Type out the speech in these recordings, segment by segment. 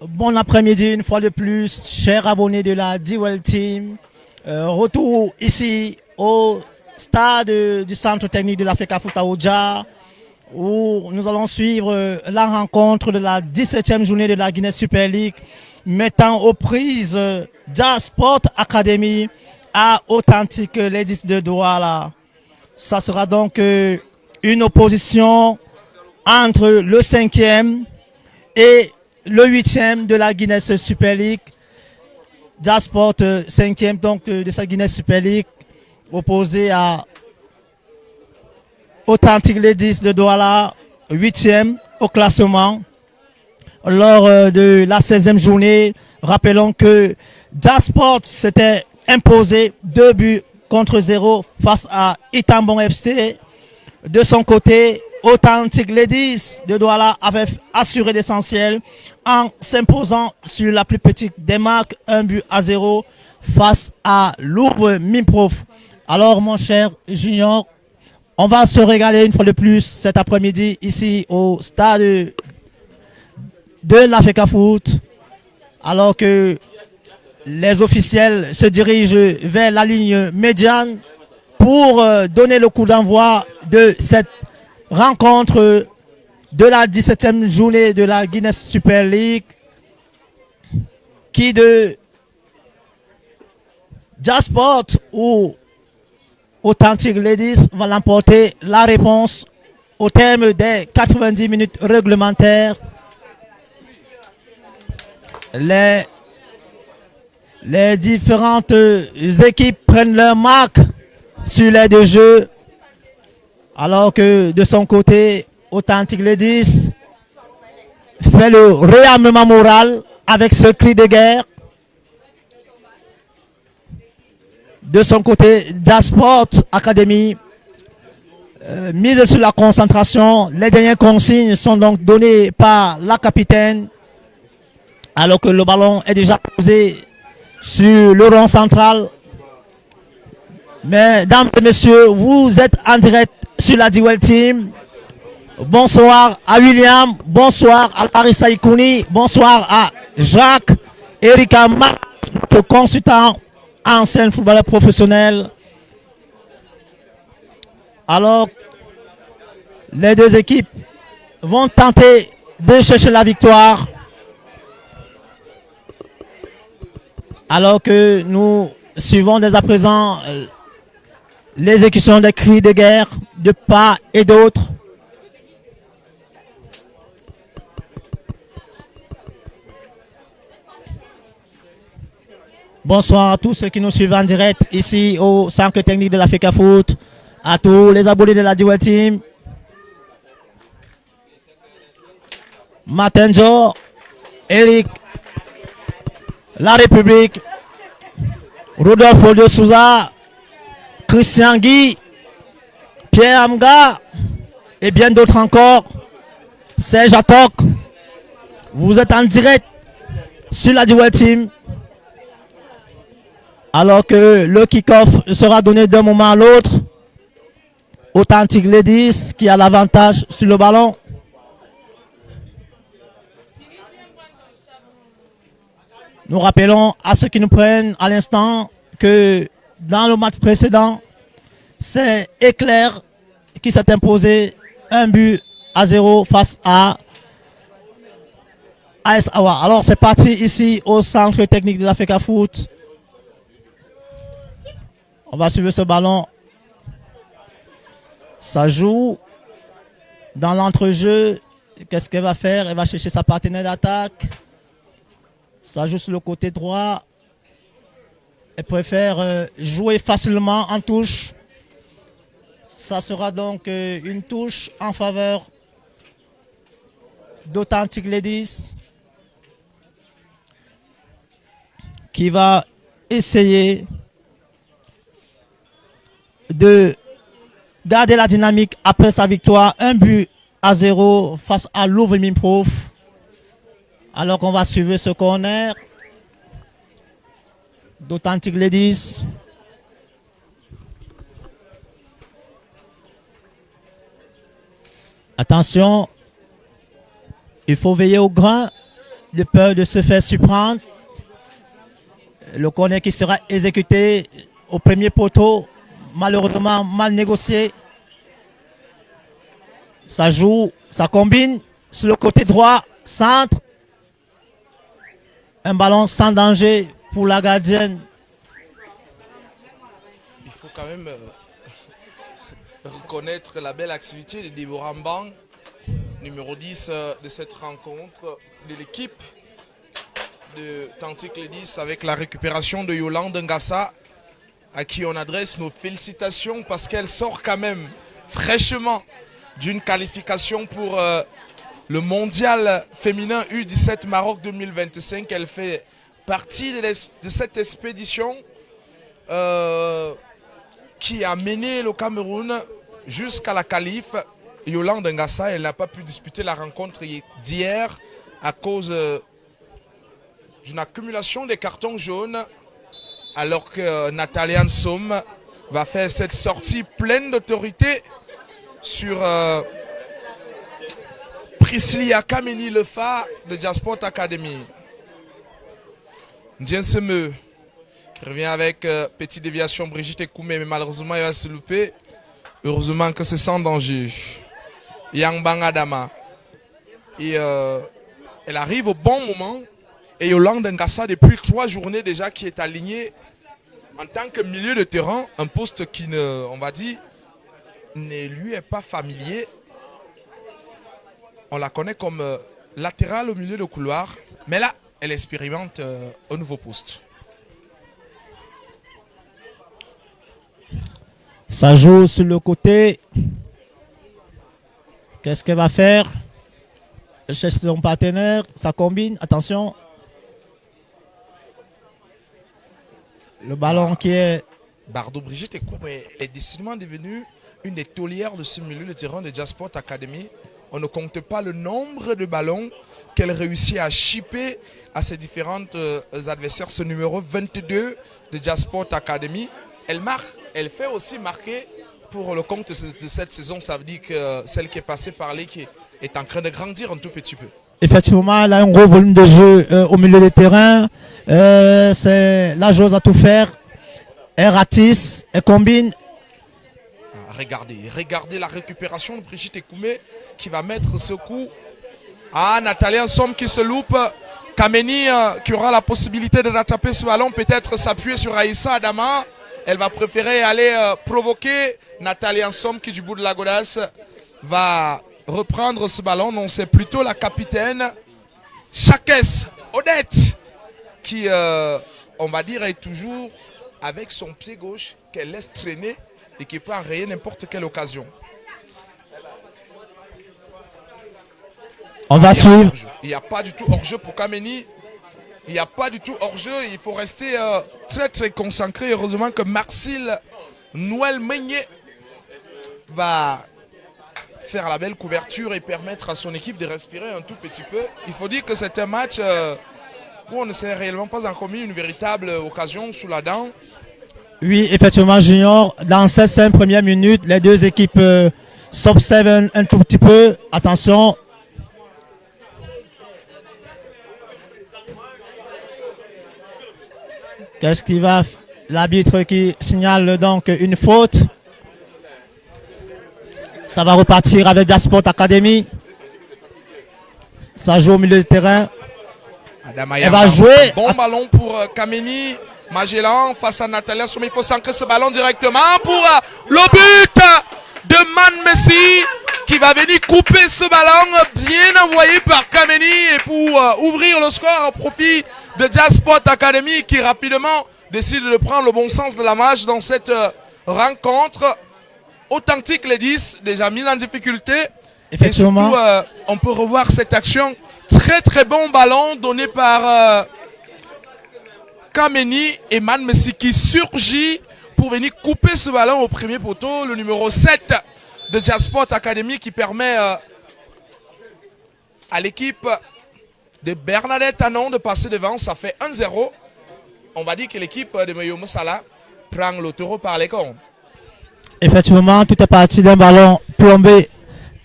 Bon après-midi une fois de plus, chers abonnés de la D-Well Team. Retour ici au stade du centre technique de la FECAFOOT à Oudja, où nous allons suivre la rencontre de la 17e journée de la Guinness Super League, mettant aux prises Jazz Sport Academy à Authentic Ladies de Douala. Ça sera donc une opposition entre le 5e et le 8e de la Guinness Super League. Jazz Sport 5e donc de sa Guinness Super League, opposé à Authentic Ladies de Douala, 8e au classement. Lors de la 16e journée, rappelons que Jazz Sport s'était imposé 2 buts contre 0 face à Itambon FC. De son côté, Authentic Ladies de Douala avait assuré l'essentiel en s'imposant sur la plus petite des marques, 1 but à 0 face à Louvre Mimprof. Alors mon cher Junior, on va se régaler une fois de plus cet après-midi ici au stade de la FECAFOOT, alors que les officiels se dirigent vers la ligne médiane pour donner le coup d'envoi de cette rencontre de la 17e journée de la Guinness Super League, qui de Jazz Sport ou Authentic Ladies va l'emporter. La réponse au terme des 90 minutes réglementaires. Les différentes équipes prennent leur marque sur les deux jeux, alors que de son côté, Authentic Ladies fait le réarmement moral avec ce cri de guerre. De son côté, Jazz Sport Academy mise sur la concentration. Les dernières consignes sont donc données par la capitaine, alors que le ballon est déjà posé sur le rond central. Mesdames et messieurs, vous êtes en direct sur la D-Well Team. Bonsoir à William, bonsoir à Larissa Ikouni, bonsoir à Jacques, Erika Marc, notre consultant, ancien footballeur professionnel. Alors, les deux équipes vont tenter de chercher la victoire, alors que nous suivons dès à présent l'exécution des cris de guerre de part et d'autre. Bonsoir à tous ceux qui nous suivent en direct ici au centre technique de la FECAFOOT, à tous les abonnés de la D-Well Team. Matenjo, Eric, La République, Rodolphe de Souza, Christian Guy, Pierre Amga et bien d'autres encore. Serge Atok, vous êtes en direct sur la D-Well Team, alors que le kick-off sera donné d'un moment à l'autre. Authentic Ladies qui a l'avantage sur le ballon. Nous rappelons à ceux qui nous prennent à l'instant que dans le match précédent, c'est Éclair qui s'est imposé 1 but à 0 face à AS Awa. Alors c'est parti ici au centre technique de la FECAFOOT. On va suivre ce ballon. Ça joue dans l'entrejeu. Qu'est-ce qu'elle va faire? Elle va chercher sa partenaire d'attaque. Ça joue sur le côté droit. Elle préfère jouer facilement en touche. Ça sera donc une touche en faveur d'Authentic Ladies, qui va essayer de garder la dynamique après sa victoire 1 but à 0 face à Louvre Mimprof. Alors qu'on va suivre ce corner d'Authentic Ladies. Attention, il faut veiller au grain. de peur de se faire surprendre. Le corner qui sera exécuté au premier poteau, malheureusement mal négocié. Ça joue, ça combine sur le côté droit, centre. Un ballon sans danger pour la gardienne. Il faut quand même reconnaître la belle activité de Deborah Mbang, numéro 10 de cette rencontre de l'équipe de Tantique 10 avec la récupération de Yolande Ngassa, à qui on adresse nos félicitations parce qu'elle sort quand même fraîchement d'une qualification pour le mondial féminin U17 Maroc 2025. Elle fait partie de cette expédition qui a mené le Cameroun jusqu'à la qualif. Yolande Ngassa, elle n'a pas pu disputer la rencontre d'hier à cause d'une accumulation des cartons jaunes, alors que Nathalie Ansom va faire cette sortie pleine d'autorité sur Priscilla Kameni Lefa de Jasport Academy. Ndien Semeux qui revient avec petite déviation Brigitte Ekoumé, mais malheureusement il va se louper. Heureusement que c'est sans danger. Yang Bangadama. Et elle arrive au bon moment. Et Yolande Ngassa, depuis 3 journées déjà, qui est alignée en tant que milieu de terrain, un poste qui, on va dire, ne lui est pas familier. On la connaît comme latérale au milieu de couloir. Mais là, elle expérimente un nouveau poste. Ça joue sur le côté. Qu'est-ce qu'elle va faire? Elle cherche son partenaire. Ça combine. Attention. Le ballon qui est... Bardo Brigitte Ekoumé est décidément devenue une des taulières de ce milieu de terrain de Jasport Academy. On ne compte pas le nombre de ballons qu'elle réussit à chipper à ses différents adversaires. Ce numéro 22 de Jasport Academy, elle marque, elle fait aussi marquer pour le compte de cette saison. Ça veut dire que celle qui est passée par l'équipe est en train de grandir un tout petit peu. Effectivement, elle a un gros volume de jeu au milieu du terrain. C'est la joueuse à tout faire. Elle ratisse, elle combine. Regardez la récupération de Brigitte Ekoumé qui va mettre ce coup. Ah, Nathalie Ansom qui se loupe. Kameni qui aura la possibilité de rattraper ce ballon, peut-être s'appuyer sur Aïssa Adama. Elle va préférer aller provoquer Nathalie Ansom qui du bout de la godasse va reprendre ce ballon. Non, c'est plutôt la capitaine Chakes Odette qui, on va dire, est toujours avec son pied gauche qu'elle laisse traîner et qui peut enrayer n'importe quelle occasion. On va suivre. Il n'y a pas du tout hors-jeu pour Kameni. Il n'y a pas du tout hors-jeu. Il faut rester très très concentré. Heureusement que Marcille Noël Meignet va faire la belle couverture et permettre à son équipe de respirer un tout petit peu. Il faut dire que c'est un match où on ne s'est réellement pas encore mis une véritable occasion sous la dent. Oui, effectivement, Junior, dans ces 5 premières minutes, les deux équipes s'observent un tout petit peu. Attention. Qu'est-ce qui va? L'arbitre qui signale donc une faute. Ça va repartir avec Jasport Academy. Ça joue au milieu de terrain. Elle va jouer. Bon ballon pour Kameni. Magellan face à Nathalie Ansom. Il faut s'ancrer ce ballon directement pour le but de Man Messi qui va venir couper ce ballon bien envoyé par Kameni et pour ouvrir le score au profit de Jasport Academy qui rapidement décide de prendre le bon sens de la match dans cette rencontre. Authentique les 10, déjà mis en difficulté. Effectivement. Et surtout, on peut revoir cette action. Très très bon ballon donné par Kameni et Man Messi qui surgit pour venir couper ce ballon au premier poteau. Le numéro 7 de Jasport Academy qui permet à l'équipe de Bernadette Anon de passer devant. Ça fait 1-0. On va dire que l'équipe de Moyo Moussala prend le taureau par les cornes. Effectivement, tout est parti d'un ballon plombé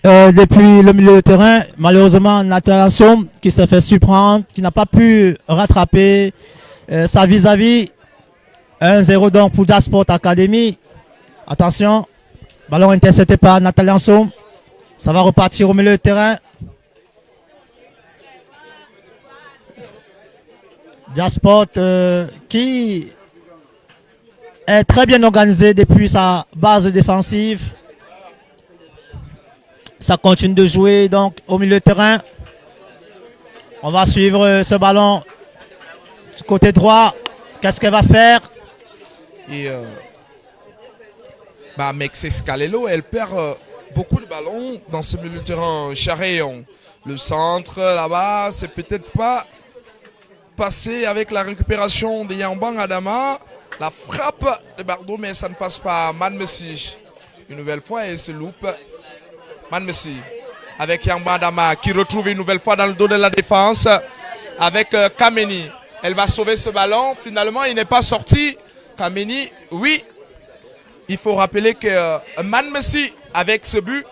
depuis le milieu de terrain. Malheureusement, Nathan Somme qui s'est fait surprendre, qui n'a pas pu rattraper sa vis-à-vis. 1-0 donc pour Dasport Academy. Attention, ballon intercepté par Nathan Somme. Ça va repartir au milieu de terrain. Dasport qui est très bien organisé depuis sa base défensive. Ça continue de jouer donc au milieu de terrain. On va suivre ce ballon du côté droit. Qu'est-ce qu'elle va faire? Et Mexes Calelo, elle perd beaucoup de ballons dans ce milieu de terrain. Charéon, le centre là-bas, c'est peut-être pas passé avec la récupération de Yambang Adama. La frappe de Bardo, mais ça ne passe pas. Man Messi, une nouvelle fois, et se loupe. Man Messi, avec Yambang Adama, qui retrouve une nouvelle fois dans le dos de la défense, avec Kameni. Elle va sauver ce ballon. Finalement, il n'est pas sorti. Kameni, oui. Il faut rappeler que Man Messi, avec ce but,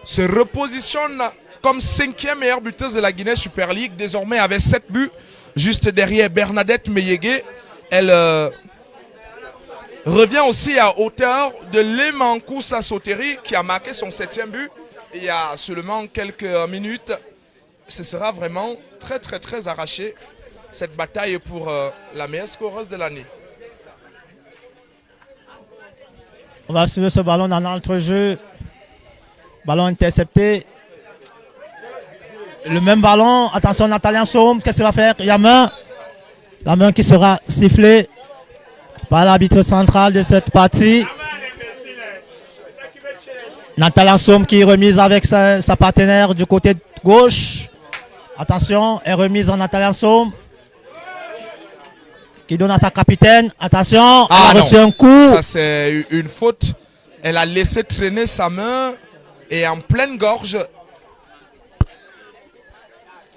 se repositionne comme 5e meilleure buteuse de la Guinée Super League, désormais avec 7 buts, juste derrière Bernadette Meyege. Elle revient aussi à hauteur de Lemankou Sassoteri, qui a marqué son 7e but il y a seulement quelques minutes. Ce sera vraiment très très très arraché, cette bataille pour la meilleure scoreuse de l'année. On va suivre ce ballon dans l'entrejeu. Ballon intercepté. Le même ballon. Attention, Nathalie Somme. Qu'est-ce qu'il va faire? Il y a main. La main qui sera sifflée par l'arbitre central de cette partie. Nathalie Somme qui est remise avec sa partenaire du côté gauche. Attention, est remise en Nathalie Somme. Qui donne à sa capitaine. Attention, elle a reçu un coup. Ça, c'est une faute. Elle a laissé traîner sa main et en pleine gorge,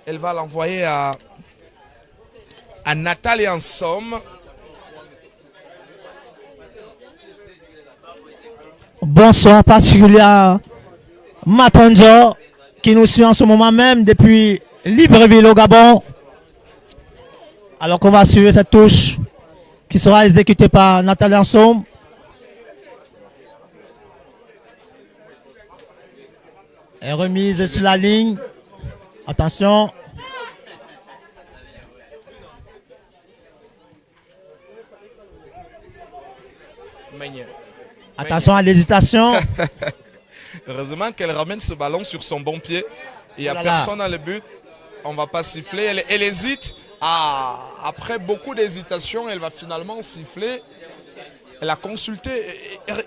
elle va l'envoyer à Nathalie en somme. Bonsoir particulier à Matanjo qui nous suit en ce moment même depuis Libreville au Gabon. Alors qu'on va suivre cette touche qui sera exécutée par Nathalie Ansom. Et remise sur la ligne. Attention. Attention à l'hésitation. Heureusement qu'elle ramène ce ballon sur son bon pied. Il n'y a personne dans le but. On ne va pas siffler. Elle hésite. Après beaucoup d'hésitation, elle va finalement siffler. Elle a consulté.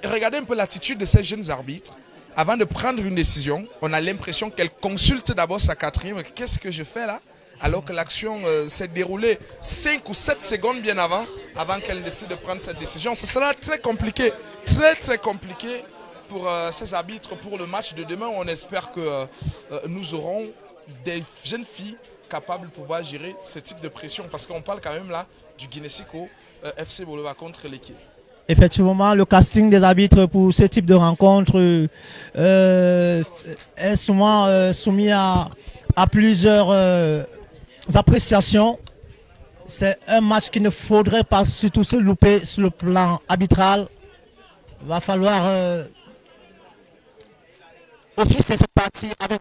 Regardez un peu l'attitude de ces jeunes arbitres. Avant de prendre une décision, on a l'impression qu'elle consulte d'abord sa quatrième. Qu'est-ce que je fais là? Alors que l'action s'est déroulée 5 ou 7 secondes bien avant qu'elle décide de prendre cette décision. Ce sera très compliqué, très compliqué pour ces arbitres pour le match de demain. On espère que nous aurons des jeunes filles capables de pouvoir gérer ce type de pression. Parce qu'on parle quand même là du Guinée-Siko FC Bolova contre l'équipe. Effectivement, le casting des arbitres pour ce type de rencontre est souvent soumis à plusieurs appréciations. C'est un match qu'il ne faudrait pas surtout se louper sur le plan arbitral. Il va falloir officier cette partie avec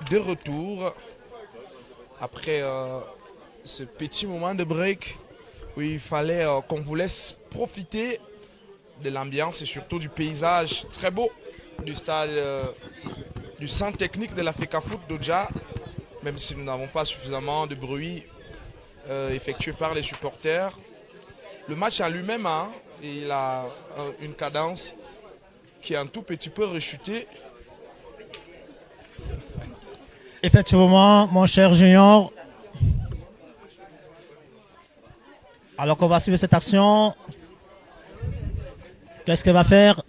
De retour après ce petit moment de break où il fallait qu'on vous laisse profiter de l'ambiance et surtout du paysage très beau du stade du centre technique de la FECAFOOT d'Oja, même si nous n'avons pas suffisamment de bruit effectué par les supporters. Le match en lui-même, hein, il a une cadence qui est un tout petit peu rechutée. Effectivement, mon cher Junior. Alors qu'on va suivre cette action. Qu'est-ce qu'elle va faire?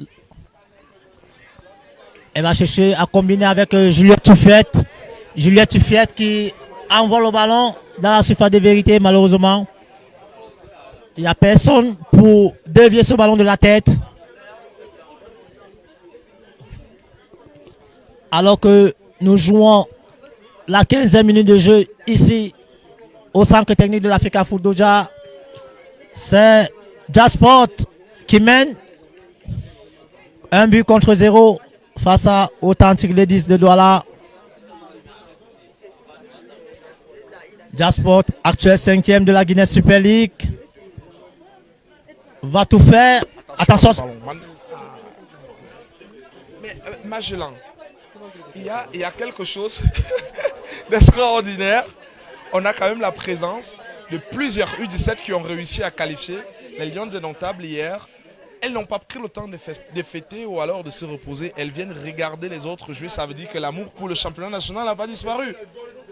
Elle va chercher à combiner avec Juliette Tuffiette. Juliette Tuffiette qui envoie le ballon dans la surface de vérité, malheureusement. Il n'y a personne pour dévier ce ballon de la tête. Alors que nous jouons la 15e minute de jeu ici au centre technique de la FECAFOOT d'Oja. C'est Jasport qui mène 1-0 face à Authentic Ladies de Douala. Jasport, actuel 5e de la Guinness Super League, va tout faire. Attention. Mais Magellan, il y a quelque chose d'extraordinaire. On a quand même la présence de plusieurs U17 qui ont réussi à qualifier les Lions indomptables hier. Elles n'ont pas pris le temps de fêter ou alors de se reposer. Elles viennent regarder les autres jouer. Ça veut dire que l'amour pour le championnat national n'a pas disparu.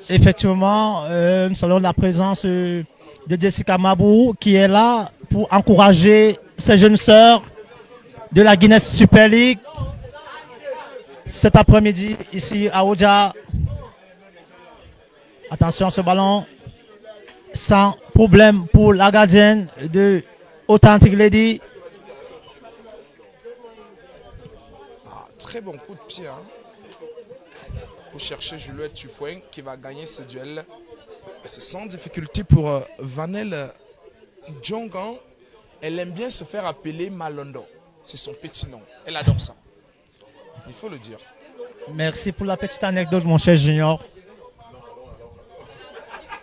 Effectivement, nous saluons la présence de Jessica Mabou qui est là pour encourager ses jeunes sœurs de la Guinness Super League cet après-midi ici à Oja. Attention, ce ballon sans problème pour la gardienne de Authentic Lady. Très bon coup de pied hein, pour chercher Juliette Tufouin qui va gagner ce duel. C'est sans difficulté pour Vanel Djongan. Elle aime bien se faire appeler Malondo. C'est son petit nom. Elle adore ça. Il faut le dire. Merci pour la petite anecdote, mon cher Junior.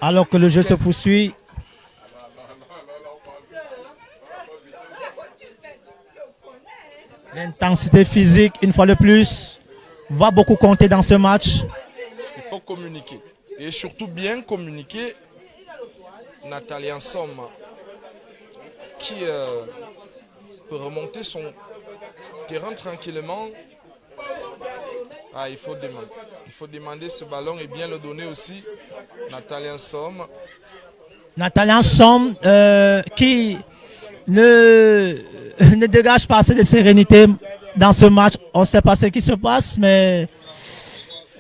Alors que le jeu se poursuit. L'intensité physique, une fois de plus, va beaucoup compter dans ce match. Il faut communiquer. Et surtout bien communiquer. Nathalie Ansom, qui peut remonter son terrain tranquillement. Ah, il faut demander. Il faut demander ce ballon et bien le donner aussi. Nathalie Ansom. Nathalie Ansom qui ne dégage pas assez de sérénité dans ce match. On ne sait pas ce qui se passe, mais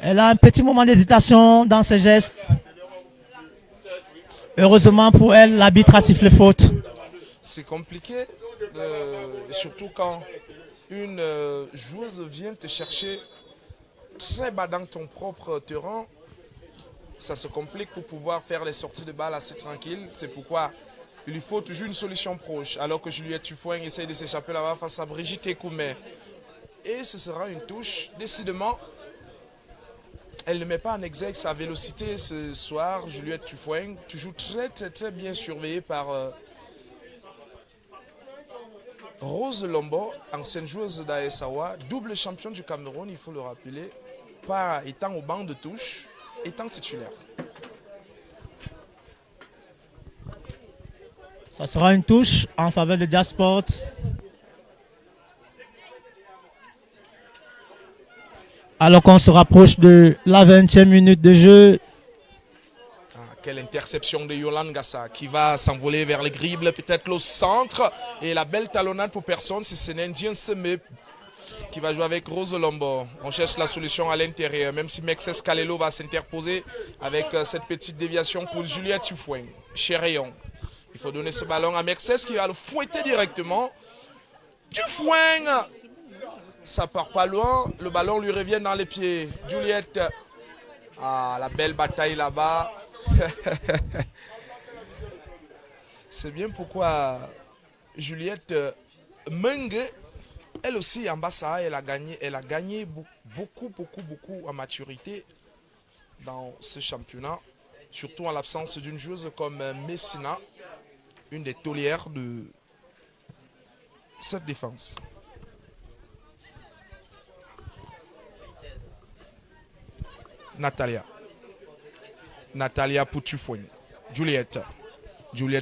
elle a un petit moment d'hésitation dans ses gestes. Heureusement pour elle, l'arbitre a sifflé faute. C'est compliqué, surtout quand une joueuse vient te chercher très bas dans ton propre terrain. Ça se complique pour pouvoir faire les sorties de balle assez tranquilles. C'est pourquoi il lui faut toujours une solution proche. Alors que Juliette Tufouin essaye de s'échapper là-bas face à Brigitte Ekoume. Et ce sera une touche. Décidément, elle ne met pas en exergue sa vélocité ce soir. Juliette Tufouin, toujours très bien surveillée par Rose Lombo, ancienne joueuse d'Aessawa, double championne du Cameroun, il faut le rappeler, pas étant au banc de touche, étant titulaire. Ça sera une touche en faveur de Jasport. Alors qu'on se rapproche de la 20e minute de jeu. Ah, quelle interception de Yolande Gassa qui va s'envoler vers les dribbles, peut-être le centre. Et la belle talonnade pour personne, si c'est Ndien Semé qui va jouer avec Rose Lombo. On cherche la solution à l'intérieur, même si Mexes Kalelo va s'interposer avec cette petite déviation pour Juliette Tufouin. Chéréon. Il faut donner ce ballon à Mexes qui va le fouetter directement. Tufouin! Ça part pas loin. Le ballon lui revient dans les pieds. Juliette. Ah, la belle bataille là-bas. C'est bien pourquoi Juliette Menge, elle aussi en bas, elle a gagné beaucoup en maturité dans ce championnat, surtout en l'absence d'une joueuse comme Messina, une des taulières de cette défense. Natalia Poutufouine. Juliette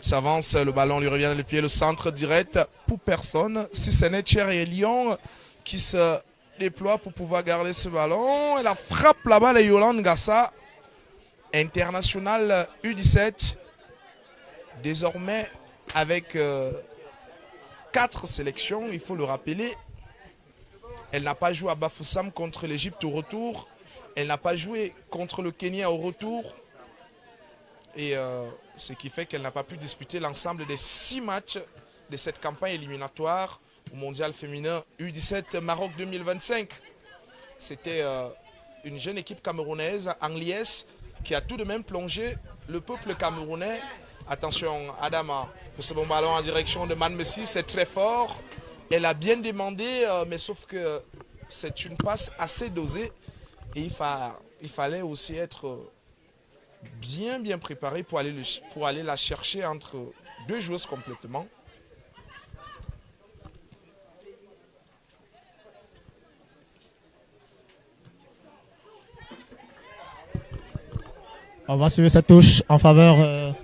s'avance, le ballon lui revient dans les pieds, le centre direct pour personne. Si ce n'est Thierry et Lyon qui se déploie pour pouvoir garder ce ballon. Et la frappe là-bas de Yolande Gassa, international U17, désormais avec 4 sélections, il faut le rappeler. Elle n'a pas joué à Bafoussam contre l'Égypte au retour. Elle n'a pas joué contre le Kenya au retour. Et ce qui fait qu'elle n'a pas pu disputer l'ensemble des 6 matchs de cette campagne éliminatoire au mondial féminin U17 Maroc 2025. C'était une jeune équipe camerounaise, Angliès, qui a tout de même plongé le peuple camerounais. Attention, Adama, pour ce bon ballon en direction de Man Messi, c'est très fort. Elle a bien demandé, mais sauf que c'est une passe assez dosée. Et il fallait aussi être bien préparé pour aller la chercher entre 2 joueuses complètement. On va suivre cette touche en faveur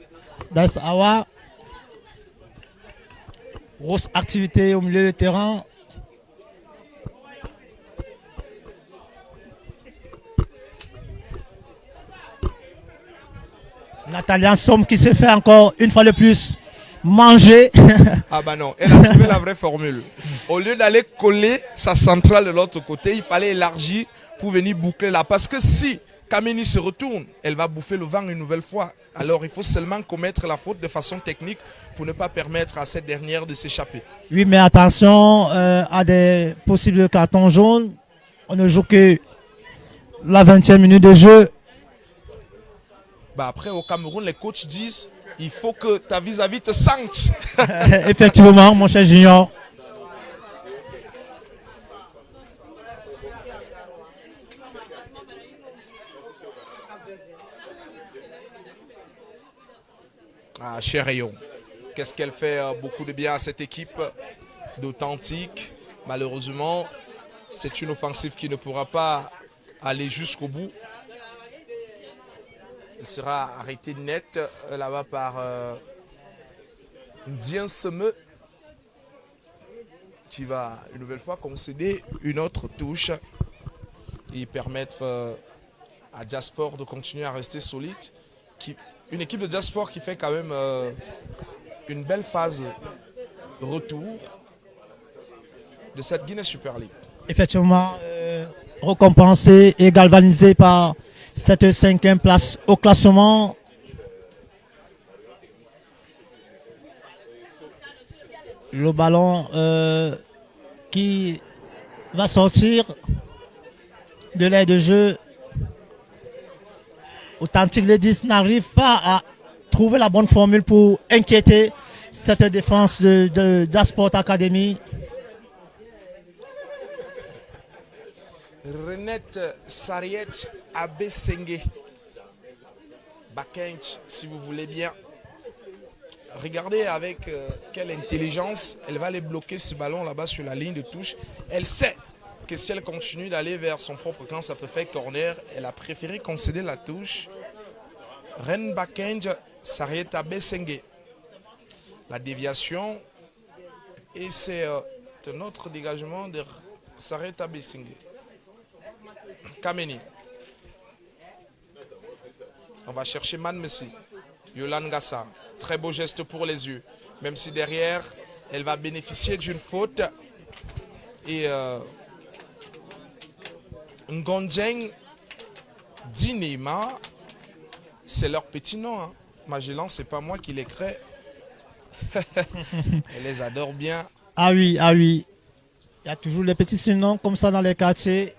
d'As Awa. Grosse activité au milieu du terrain. Natalia Somme qui s'est fait encore une fois de plus manger. Ah bah non, elle a trouvé la vraie formule. Au lieu d'aller coller sa centrale de l'autre côté, il fallait élargir pour venir boucler là. Parce que si Kameni se retourne, elle va bouffer le vent une nouvelle fois. Alors il faut seulement commettre la faute de façon technique pour ne pas permettre à cette dernière de s'échapper. Oui, mais attention à des possibles cartons jaunes. On ne joue que la 20e minute de jeu. Bah après, au Cameroun, les coachs disent il faut que ta vis-à-vis te sente. Effectivement, mon cher Junior. Ah, cher Rayon, qu'est-ce qu'elle fait beaucoup de bien à cette équipe d'authentique. Malheureusement, c'est une offensive qui ne pourra pas aller jusqu'au bout. Elle sera arrêtée net là-bas par Ndien Seme qui va une nouvelle fois concéder une autre touche et permettre à Diasport de continuer à rester solide. Une équipe de Diasport qui fait quand même une belle phase de retour de cette Guinée Super League. Effectivement, récompensé et galvanisé par cette 5e place au classement. Le ballon qui va sortir de l'aire de jeu. Authentique Ladies n'arrive pas à trouver la bonne formule pour inquiéter cette défense de Dasport Academy. Renette Sariet Abesenge. Bakench, si vous voulez bien. Regardez avec quelle intelligence elle va aller bloquer ce ballon là-bas sur la ligne de touche. Elle sait que si elle continue d'aller vers son propre camp, ça peut faire corner. Elle a préféré concéder la touche. Ren Bakenj Sariet Abesenge. La déviation. Et c'est un autre dégagement de Sariet Abesenge. Kameni. On va chercher Man Messi. Yolande Gassa. Très beau geste pour les yeux. Même si derrière, elle va bénéficier d'une faute. Et Ngonjeng Dinema, c'est leur petit nom. Hein. Magellan, c'est pas moi qui les crée. Elle les adore bien. Ah oui, ah oui. Il y a toujours les petits surnoms comme ça dans les quartiers.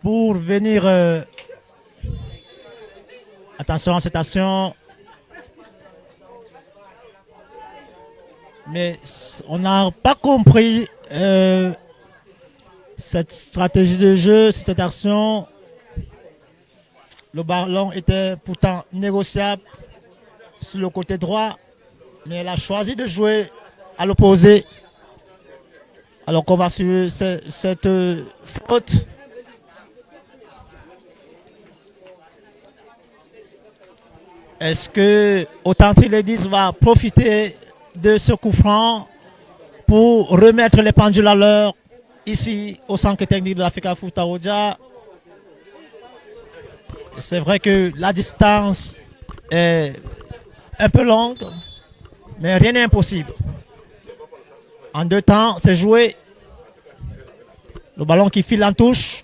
Pour venir... attention, attention. Mais on n'a pas compris cette stratégie de jeu, cette action. Le ballon était pourtant négociable sur le côté droit, mais elle a choisi de jouer à l'opposé. Alors qu'on va suivre cette faute. Est-ce que Authentic Ladies va profiter de ce coup franc pour remettre les pendules à l'heure ici au centre technique de l'Africa Foot Aoudja? C'est vrai que la distance est un peu longue, mais rien n'est impossible. En 2 temps, c'est joué. Le ballon qui file en touche.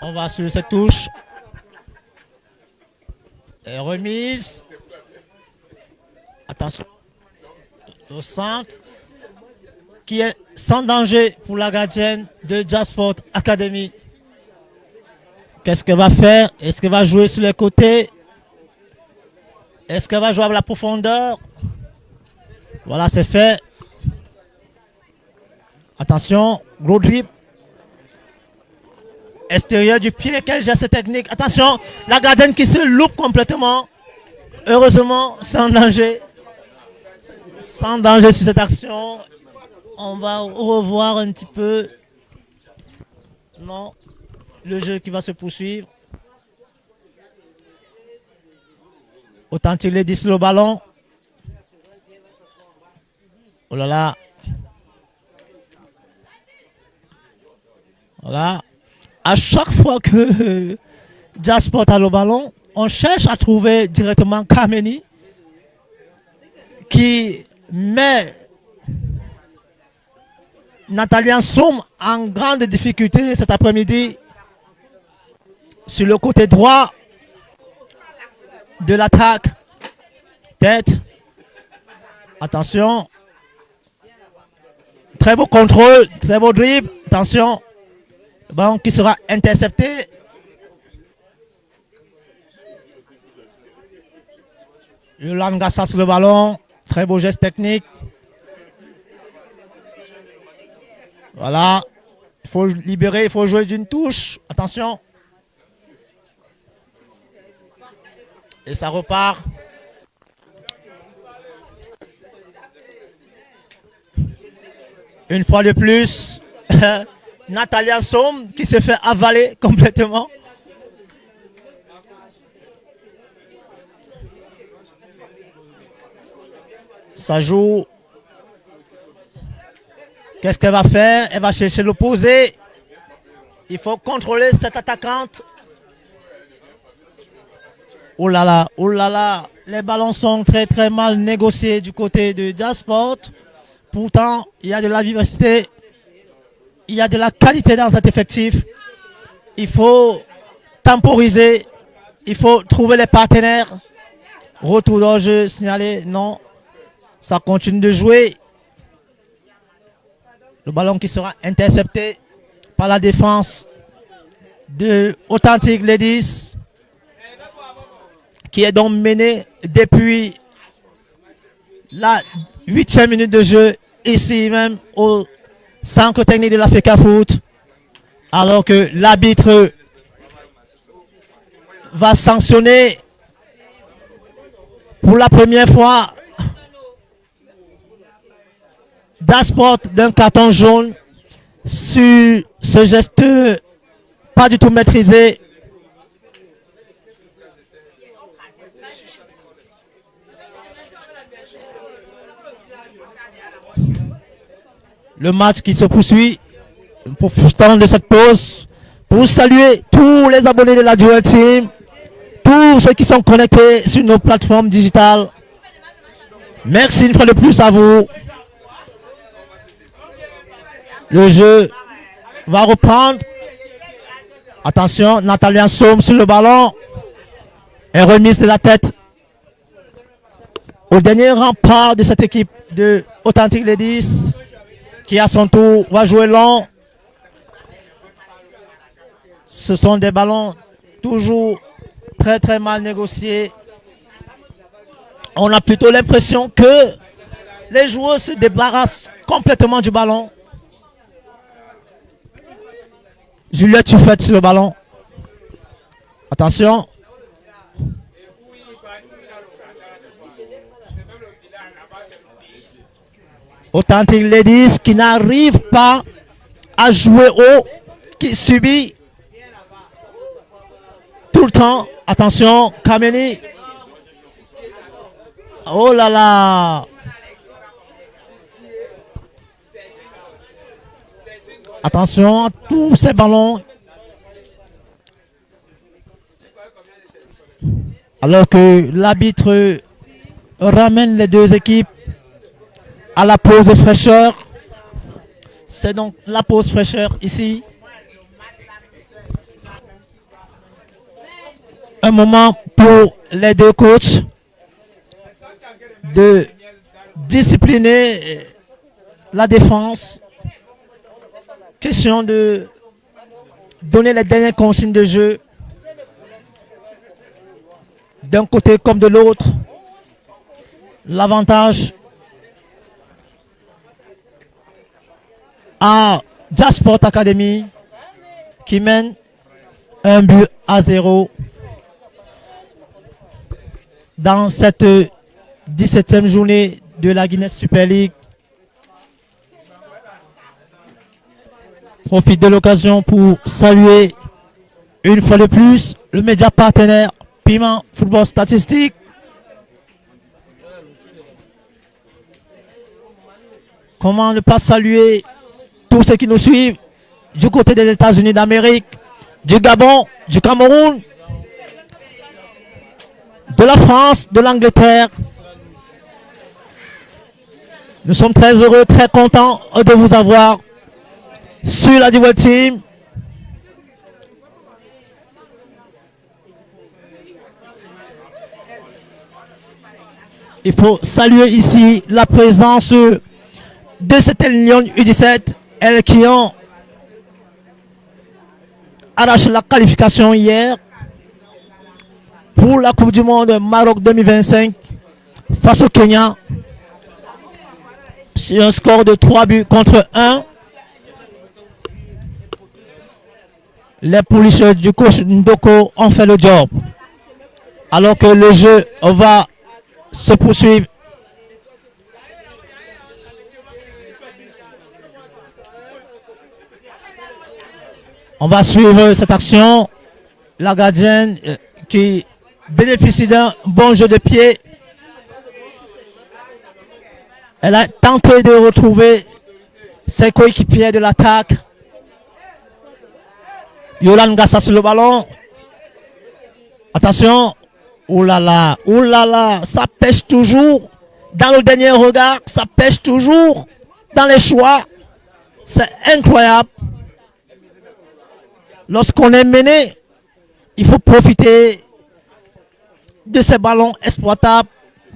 On va sur cette touche. Et remise. Attention. Au centre. Qui est sans danger pour la gardienne de Jasport Academy. Qu'est-ce qu'elle va faire? Est-ce qu'elle va jouer sur les côtés? Est-ce qu'elle va jouer avec la profondeur? Voilà, c'est fait. Attention, gros dribble. Extérieur du pied, quel geste technique. Attention, la gardienne qui se loupe complètement. Heureusement, sans danger. Sans danger sur cette action. On va revoir un petit peu. Non, le jeu qui va se poursuivre. Authentic Ladies sur le ballon. Oh là là. Voilà. À chaque fois que Jasport a le ballon, on cherche à trouver directement Kameni qui met Nathalie Soum en grande difficulté cet après-midi sur le côté droit de l'attaque. Tête. Attention. Très beau contrôle, très beau dribble. Attention. Le ballon qui sera intercepté. Yolande Gassa sur le ballon. Très beau geste technique. Voilà. Il faut libérer, il faut jouer d'une touche. Attention. Et ça repart. Une fois de plus, Nathalie Soum qui s'est fait avaler complètement. Ça joue. Qu'est-ce qu'elle va faire? Elle va chercher l'opposé. Il faut contrôler cette attaquante. Oh là là, oh là là. Les ballons sont très très mal négociés du côté de Jasport. Pourtant, il y a de la vivacité. Il y a de la qualité dans cet effectif. Il faut temporiser. Il faut trouver les partenaires. Retour d'enjeu signalé. Non. Ça continue de jouer. Le ballon qui sera intercepté par la défense de Authentic Ladies, qui est donc mené depuis la 8e minute de jeu, ici même au centre technique de l'Africa Foot, alors que l'arbitre va sanctionner pour la première fois Jasport d'un carton jaune sur ce geste pas du tout maîtrisé. Le match qui se poursuit, profitant de cette pause pour saluer tous les abonnés de la Duel Team, tous ceux qui sont connectés sur nos plateformes digitales. Merci une fois de plus à vous. Le jeu va reprendre. Attention, Nathalie Soum sur le ballon. Et remise de la tête au dernier rempart de cette équipe de Authentic Ladies, qui à son tour va jouer long. Ce sont des ballons toujours très très mal négociés. On a plutôt l'impression que les joueurs se débarrassent complètement du ballon. Juliette, tu fais sur le ballon. Attention. Authentic Ladies qui n'arrive pas à jouer haut, qui subit tout le temps. Attention, Kameni. Oh là là. Attention à tous ces ballons. Alors que l'arbitre ramène les deux équipes à la pause fraîcheur. C'est donc la pause fraîcheur ici. Un moment pour les deux coachs de discipliner la défense. Question de donner les dernières consignes de jeu d'un côté comme de l'autre. L'avantage à Jasport Academy qui mène 1-0 dans cette 17e journée de la Guinness Super League. Profite de l'occasion pour saluer une fois de plus le média partenaire Piment Football Statistique. Comment ne pas saluer tous ceux qui nous suivent du côté des États-Unis d'Amérique, du Gabon, du Cameroun, de la France, de l'Angleterre. Nous sommes très heureux, très contents de vous avoir sur la Dual Team. Il faut saluer ici la présence de cette Lyon U17, elles qui ont arraché la qualification hier pour la Coupe du Monde Maroc 2025 face au Kenya sur un score de 3-1. Les policiers du coach Ndoko ont fait le job. Alors que le jeu va se poursuivre. On va suivre cette action. La gardienne qui bénéficie d'un bon jeu de pied. Elle a tenté de retrouver ses coéquipiers de l'attaque. Yolan Gassa sur le ballon. Attention. Ouh là là, ça pêche toujours dans le dernier regard, ça pêche toujours dans les choix. C'est incroyable. Lorsqu'on est mené, il faut profiter de ces ballons exploitables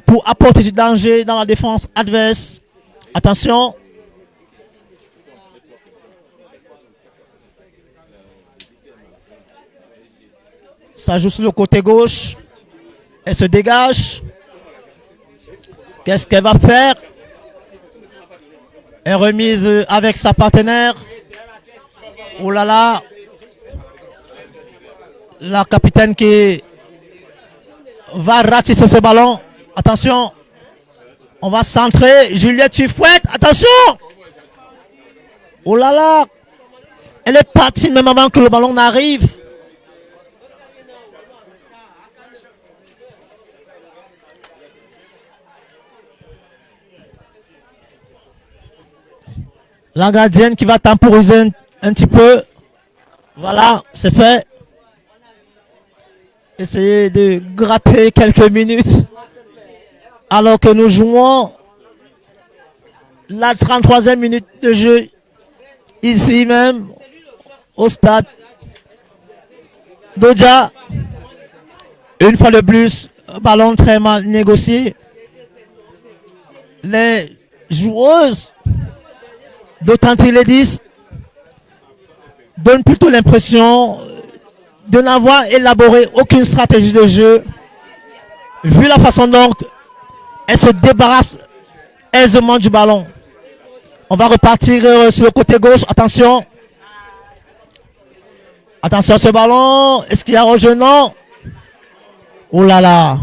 pour apporter du danger dans la défense adverse. Attention. Ça joue sur le côté gauche. Elle se dégage. Qu'est-ce qu'elle va faire? Elle remise avec sa partenaire. Oh là là. La capitaine qui va ratisser ce ballon. Attention. On va centrer. Juliette Tuffouette. Attention. Oh là là. Elle est partie même avant que le ballon n'arrive. La gardienne qui va temporiser un petit peu. Voilà, c'est fait. Essayez de gratter quelques minutes. Alors que nous jouons la 33e minute de jeu. Ici même, au stade d'Odja. Une fois de plus, ballon très mal négocié. Les joueuses d'Authentic Ladies donne plutôt l'impression de n'avoir élaboré aucune stratégie de jeu, vu la façon dont Elle se débarrasse aisément du ballon. On va repartir sur le côté gauche. Attention. Attention ce ballon. Est-ce qu'il y a rejet? Non. Oh là là.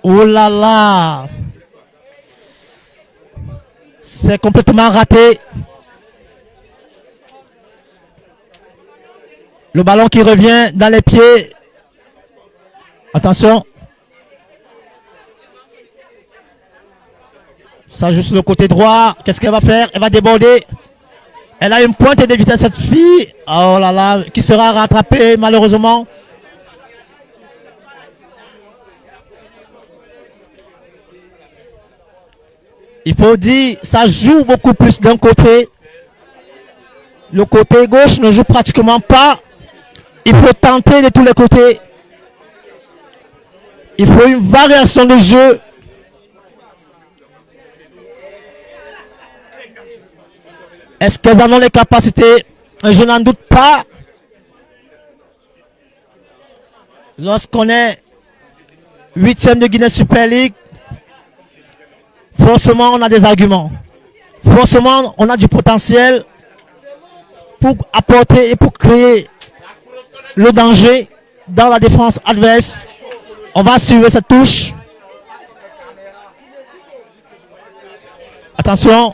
Oh là là. C'est complètement raté. Le ballon qui revient dans les pieds. Attention. Ça joue sur le côté droit. Qu'est-ce qu'elle va faire? Elle va déborder. Elle a une pointe de vitesse, cette fille. Oh là là. Qui sera rattrapée malheureusement. Il faut dire, ça joue beaucoup plus d'un côté. Le côté gauche ne joue pratiquement pas. Il faut tenter de tous les côtés. Il faut une variation de jeu. Est-ce qu'elles en ont les capacités? Je n'en doute pas. Lorsqu'on est 8e de Guinée Super League, forcément on a des arguments. Forcément on a du potentiel pour apporter et pour créer le danger dans la défense adverse. On va suivre cette touche. Attention.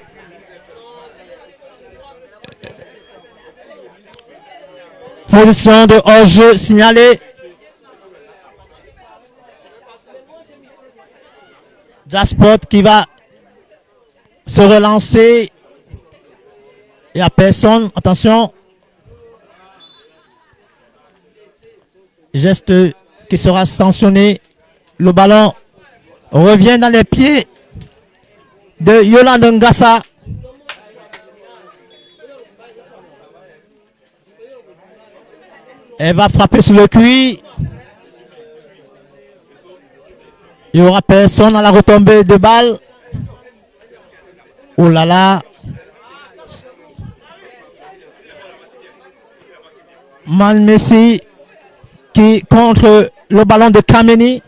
Position de hors-jeu signalée. Jasport qui va se relancer. Il n'y a personne. Attention. Geste qui sera sanctionné. Le ballon revient dans les pieds de Yolande Ngassa. Elle va frapper sur le cuir. Il n'y aura personne à la retombée de balle. Oh là là. Malmessi qui contre le ballon de Kameni.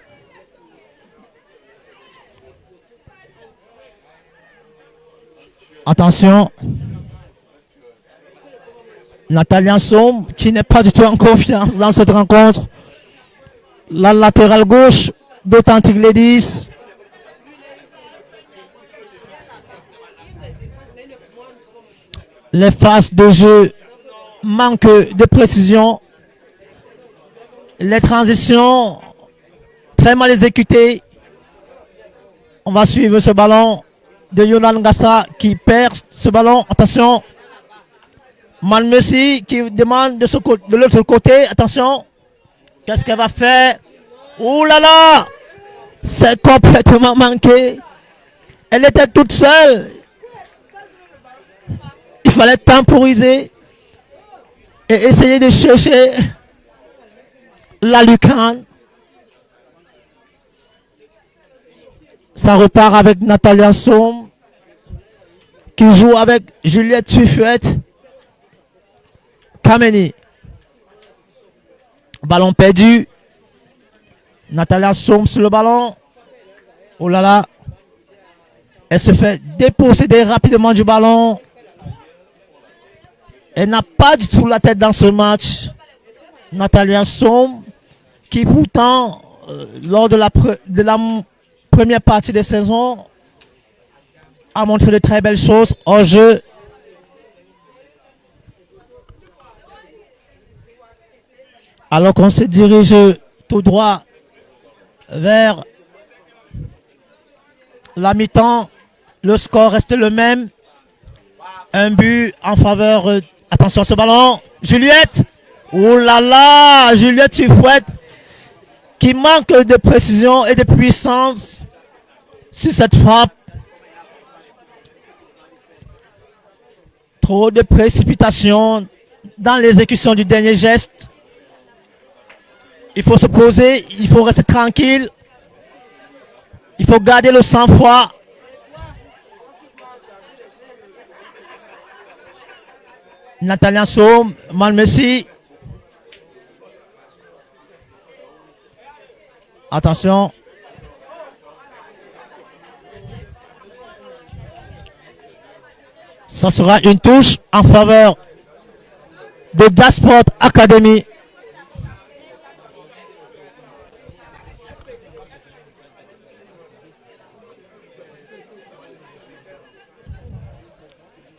Attention. Natalia Somme qui n'est pas du tout en confiance dans cette rencontre. La latérale gauche d'Authentic Ladies. Les phases de jeu manquent de précision. Les transitions très mal exécutées. On va suivre ce ballon de Yonan Ngassa qui perd ce ballon. Attention. Malmessi qui demande de l'autre côté. Attention. Qu'est-ce qu'elle va faire? Ouh là là! C'est complètement manqué. Elle était toute seule. Il fallait temporiser et essayer de chercher la lucarne. Ça repart avec Natalia Somme qui joue avec Juliette Sufuette. Kameni. Ballon perdu. Natalia Somme sur le ballon. Oh là là. Elle se fait déposséder rapidement du ballon. Elle n'a pas du tout la tête dans ce match. Natalia Somme, qui pourtant, lors de la première partie de saison, a montré de très belles choses au jeu. Alors qu'on se dirige tout droit vers la mi-temps, le score reste le même. Un but en faveur. Attention à ce ballon. Juliette. Oh là là. Juliette Sufuette qui manque de précision et de puissance sur cette frappe. Trop de précipitation dans l'exécution du dernier geste. Il faut se poser, il faut rester tranquille. Il faut garder le sang-froid. Natalia Somme, Malmessi. Attention. Ça sera une touche en faveur de Jasport Academy.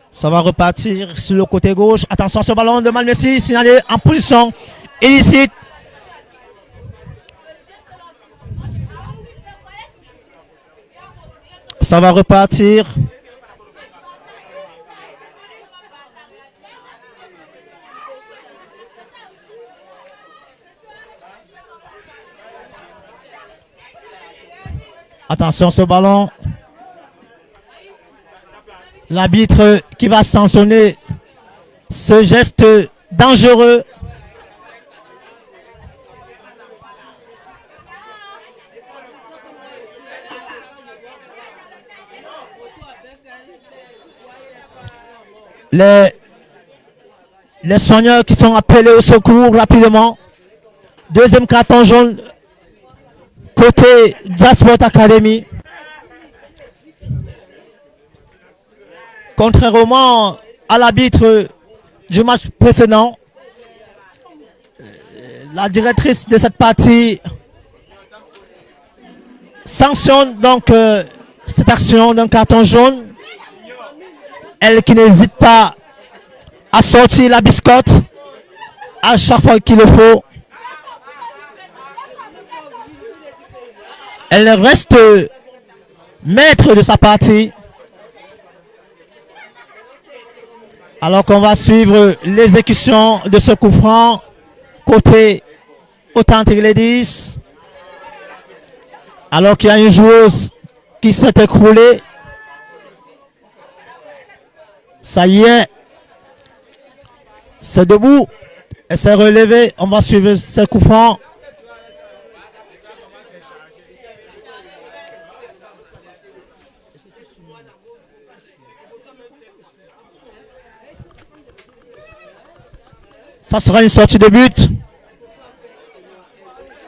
Ça va repartir sur le côté gauche. Attention, ce ballon de Malmessi signalé en position illicite. Ça va repartir. Attention, ce ballon. L'arbitre qui va sanctionner ce geste dangereux. Les soigneurs qui sont appelés au secours rapidement. Deuxième carton jaune côté Jasport Academy. Contrairement à l'arbitre du match précédent, la directrice de cette partie sanctionne donc cette action d'un carton jaune. Elle qui n'hésite pas à sortir la biscotte à chaque fois qu'il le faut. Elle reste maître de sa partie. Alors qu'on va suivre l'exécution de ce coup franc côté Authentic Ladies. Alors qu'il y a une joueuse qui s'est écroulée. Ça y est. C'est debout. Elle s'est relevée. On va suivre ce coup franc. Ça sera une sortie de but.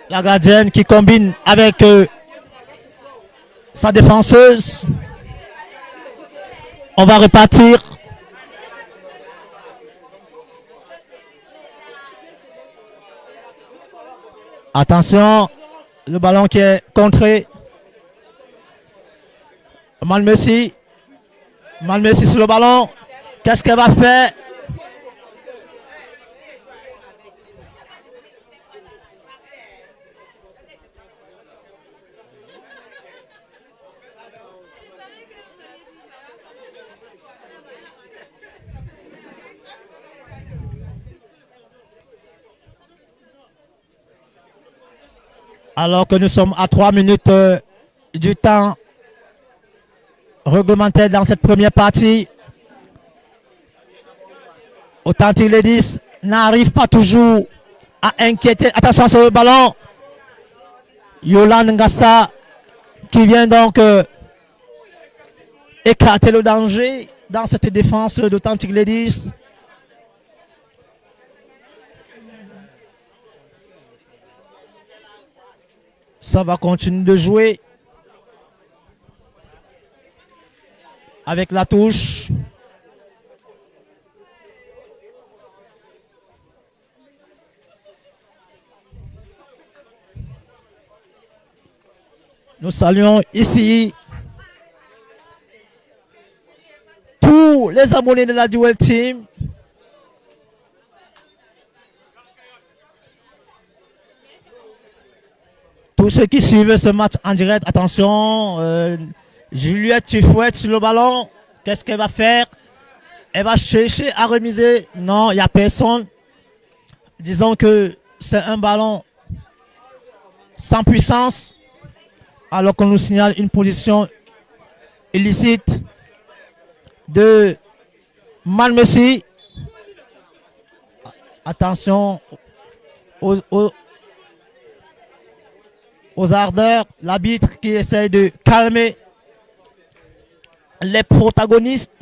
La gardienne qui combine avec sa défenseuse. On va repartir. Attention, le ballon qui est contré. Malmessi. Malmessi sur le ballon. Qu'est-ce qu'elle va faire? Alors que nous sommes à 3 minutes du temps réglementaire dans cette première partie. Authentic Ladies n'arrive pas toujours à inquiéter. Attention sur le ballon. Yolande Ngassa qui vient donc écarter le danger dans cette défense d'Authentic Ladies. Ça va continuer de jouer avec la touche. Nous saluons ici tous les abonnés de la Duel Team. Tous ceux qui suivent ce match en direct, attention, Juliette Tufouette sur le ballon, qu'est-ce qu'elle va faire? Elle va chercher à remiser. Non, il n'y a personne. Disons que c'est un ballon sans puissance, alors qu'on nous signale une position illicite de Malmessi. Attention aux ardeurs, l'arbitre qui essaie de calmer les protagonistes.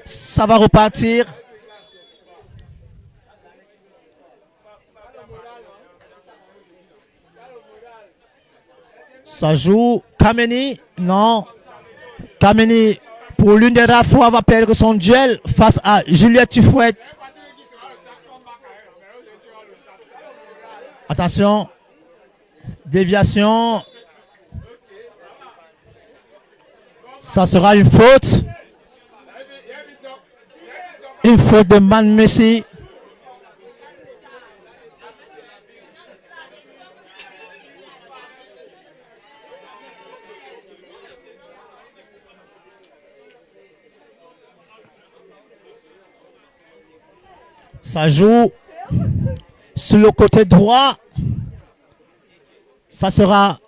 Ça va repartir. Ça joue Kameni. Non. Kameni pour l'une des rares fois, va perdre son duel face à Juliette Tufouette. Attention, déviation. Ça sera une faute. Une faute de Man Messi. Ça joue sur le côté droit. Ça sera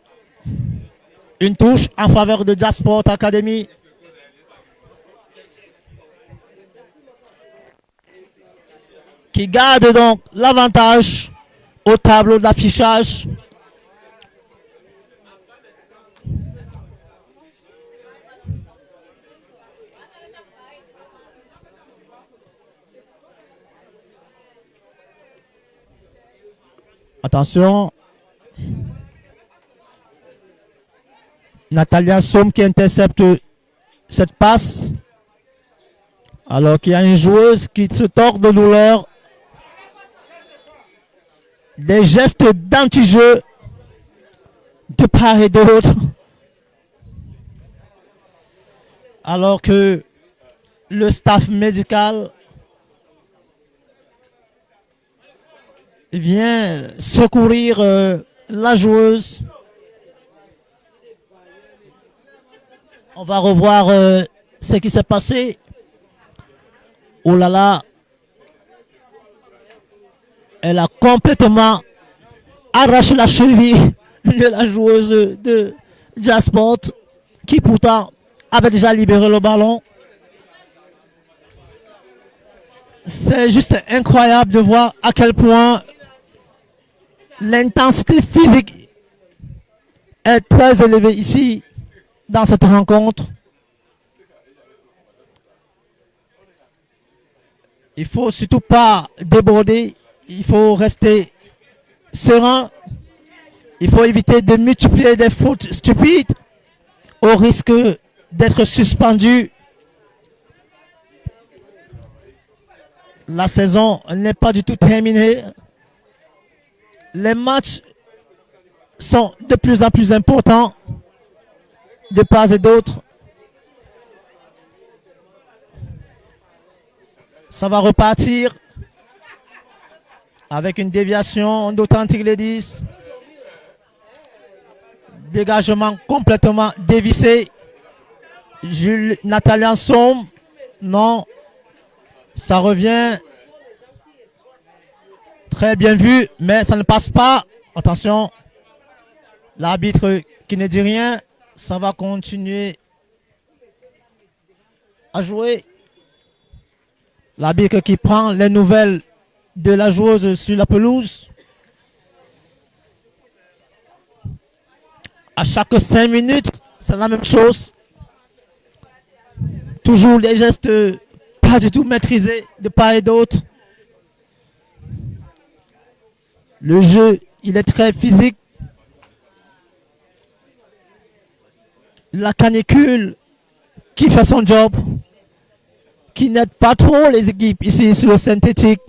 une touche en faveur de Jasport Academy. Qui garde donc l'avantage au tableau d'affichage. Attention. Natalia Somme qui intercepte cette passe. Alors qu'il y a une joueuse qui se tord de douleur. Des gestes d'anti-jeu de part et d'autre. Alors que le staff médical vient secourir la joueuse. On va revoir ce qui s'est passé. Oh là là. Elle a complètement arraché la cheville de la joueuse de Jasport qui pourtant avait déjà libéré le ballon. C'est juste incroyable de voir à quel point l'intensité physique est très élevée ici dans cette rencontre. Il ne faut surtout pas déborder. Il faut rester serein. Il faut éviter de multiplier des fautes stupides au risque d'être suspendu. La saison n'est pas du tout terminée. Les matchs sont de plus en plus importants de part et d'autre. Ça va repartir avec une déviation d'Authentic Ladies. Dégagement complètement dévissé. Natalia Somme. Non. Ça revient. Très bien vu, mais ça ne passe pas. Attention. L'arbitre qui ne dit rien. Ça va continuer à jouer. L'arbitre qui prend les nouvelles de la joueuse sur la pelouse. À chaque 5 minutes, c'est la même chose. Toujours les gestes pas du tout maîtrisés de part et d'autre. Le jeu, il est très physique. La canicule qui fait son job, qui n'aide pas trop les équipes ici sur le synthétique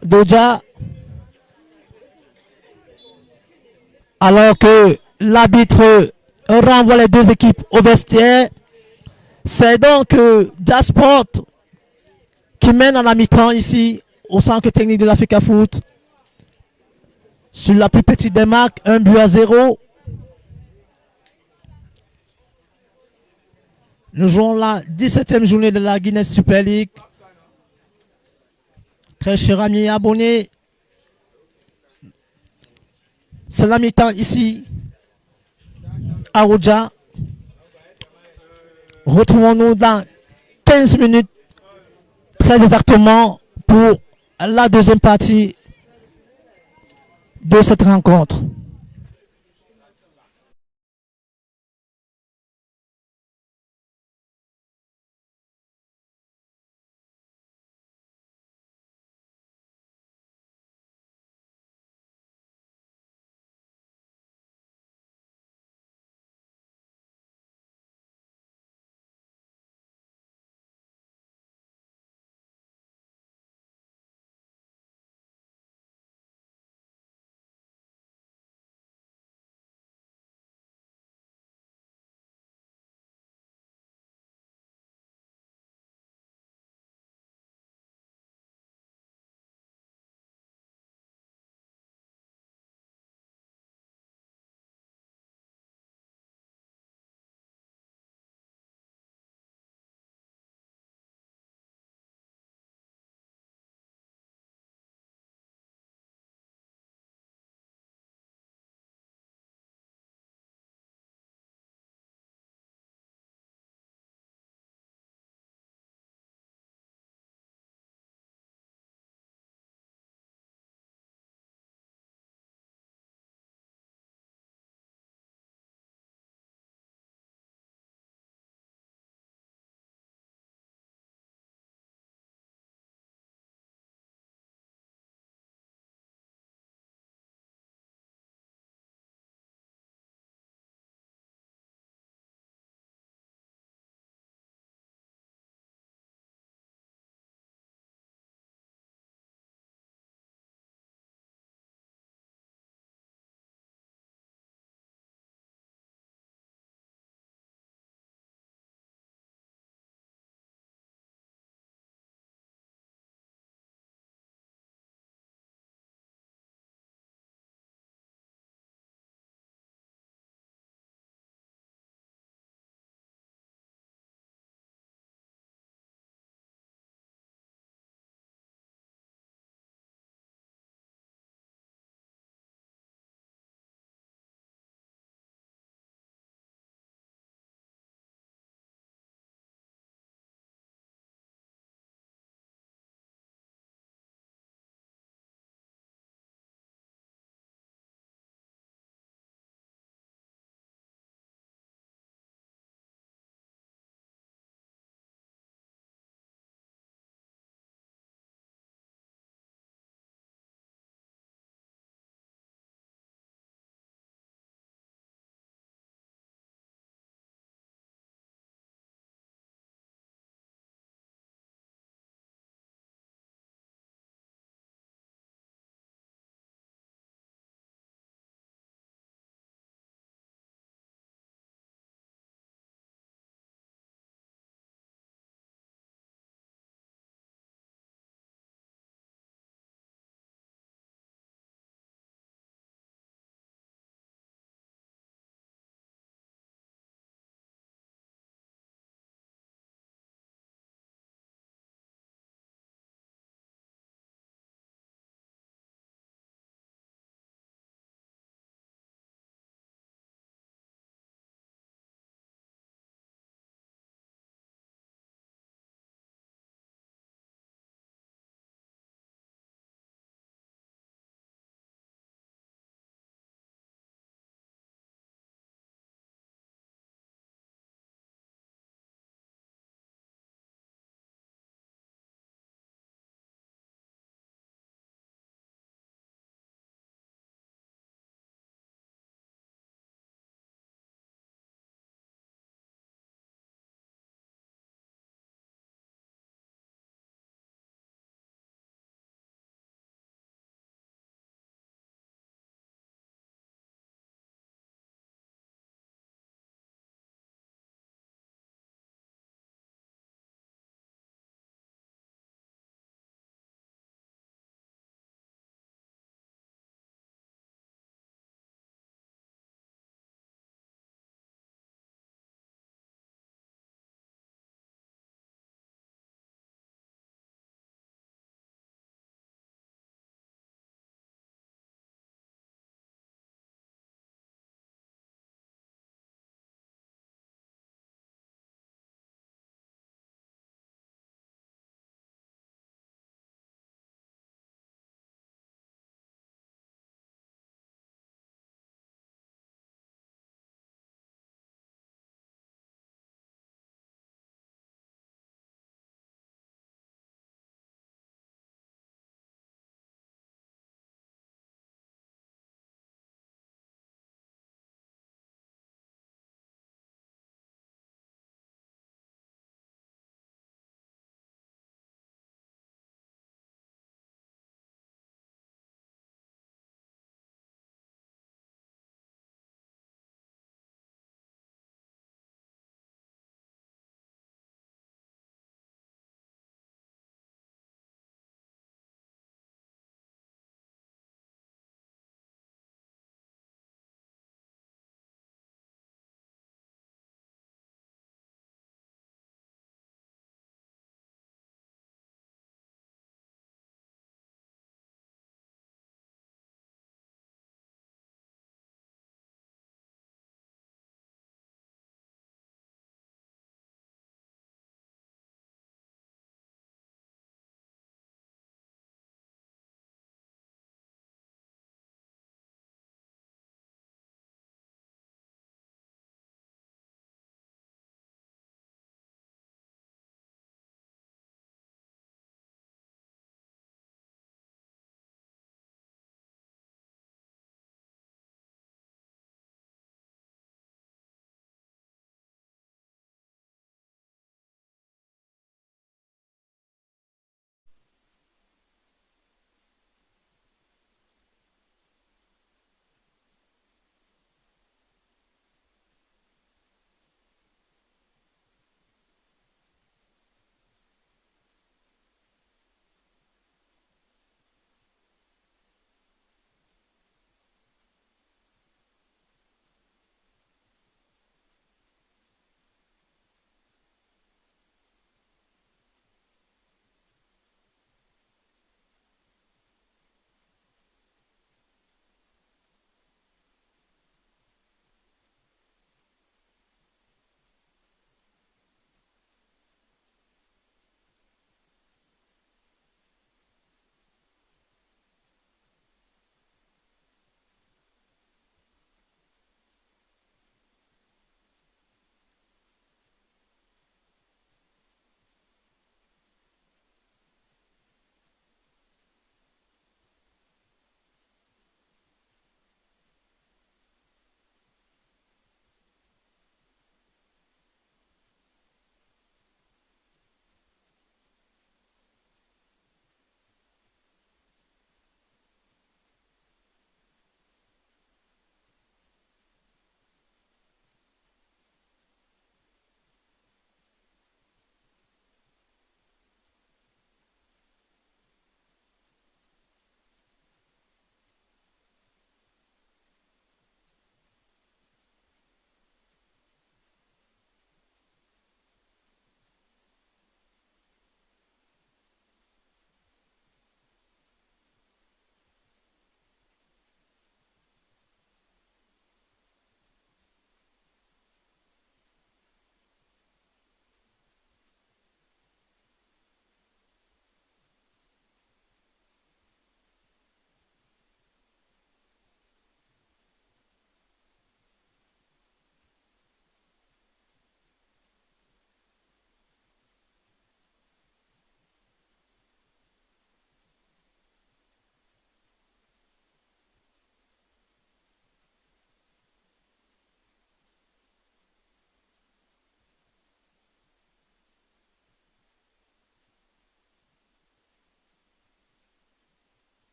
d'Oja. Alors que l'arbitre renvoie les deux équipes au vestiaire. C'est donc Jasport qui mène à la mi-temps ici au centre technique de l'Africa Foot. Sur la plus petite des marques, 1-0. Nous jouons la 17e journée de la Guinness Super League. Très chers amis abonnés, c'est la mi-temps ici à Oja. Retrouvons-nous dans 15 minutes très exactement pour la deuxième partie de cette rencontre.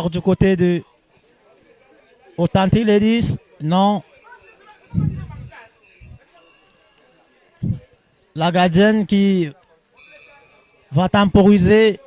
Du côté de Authentic Ladies, non. La gardienne qui va temporiser.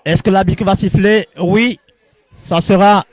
Est-ce que l'arbitre va siffler? Oui, ça sera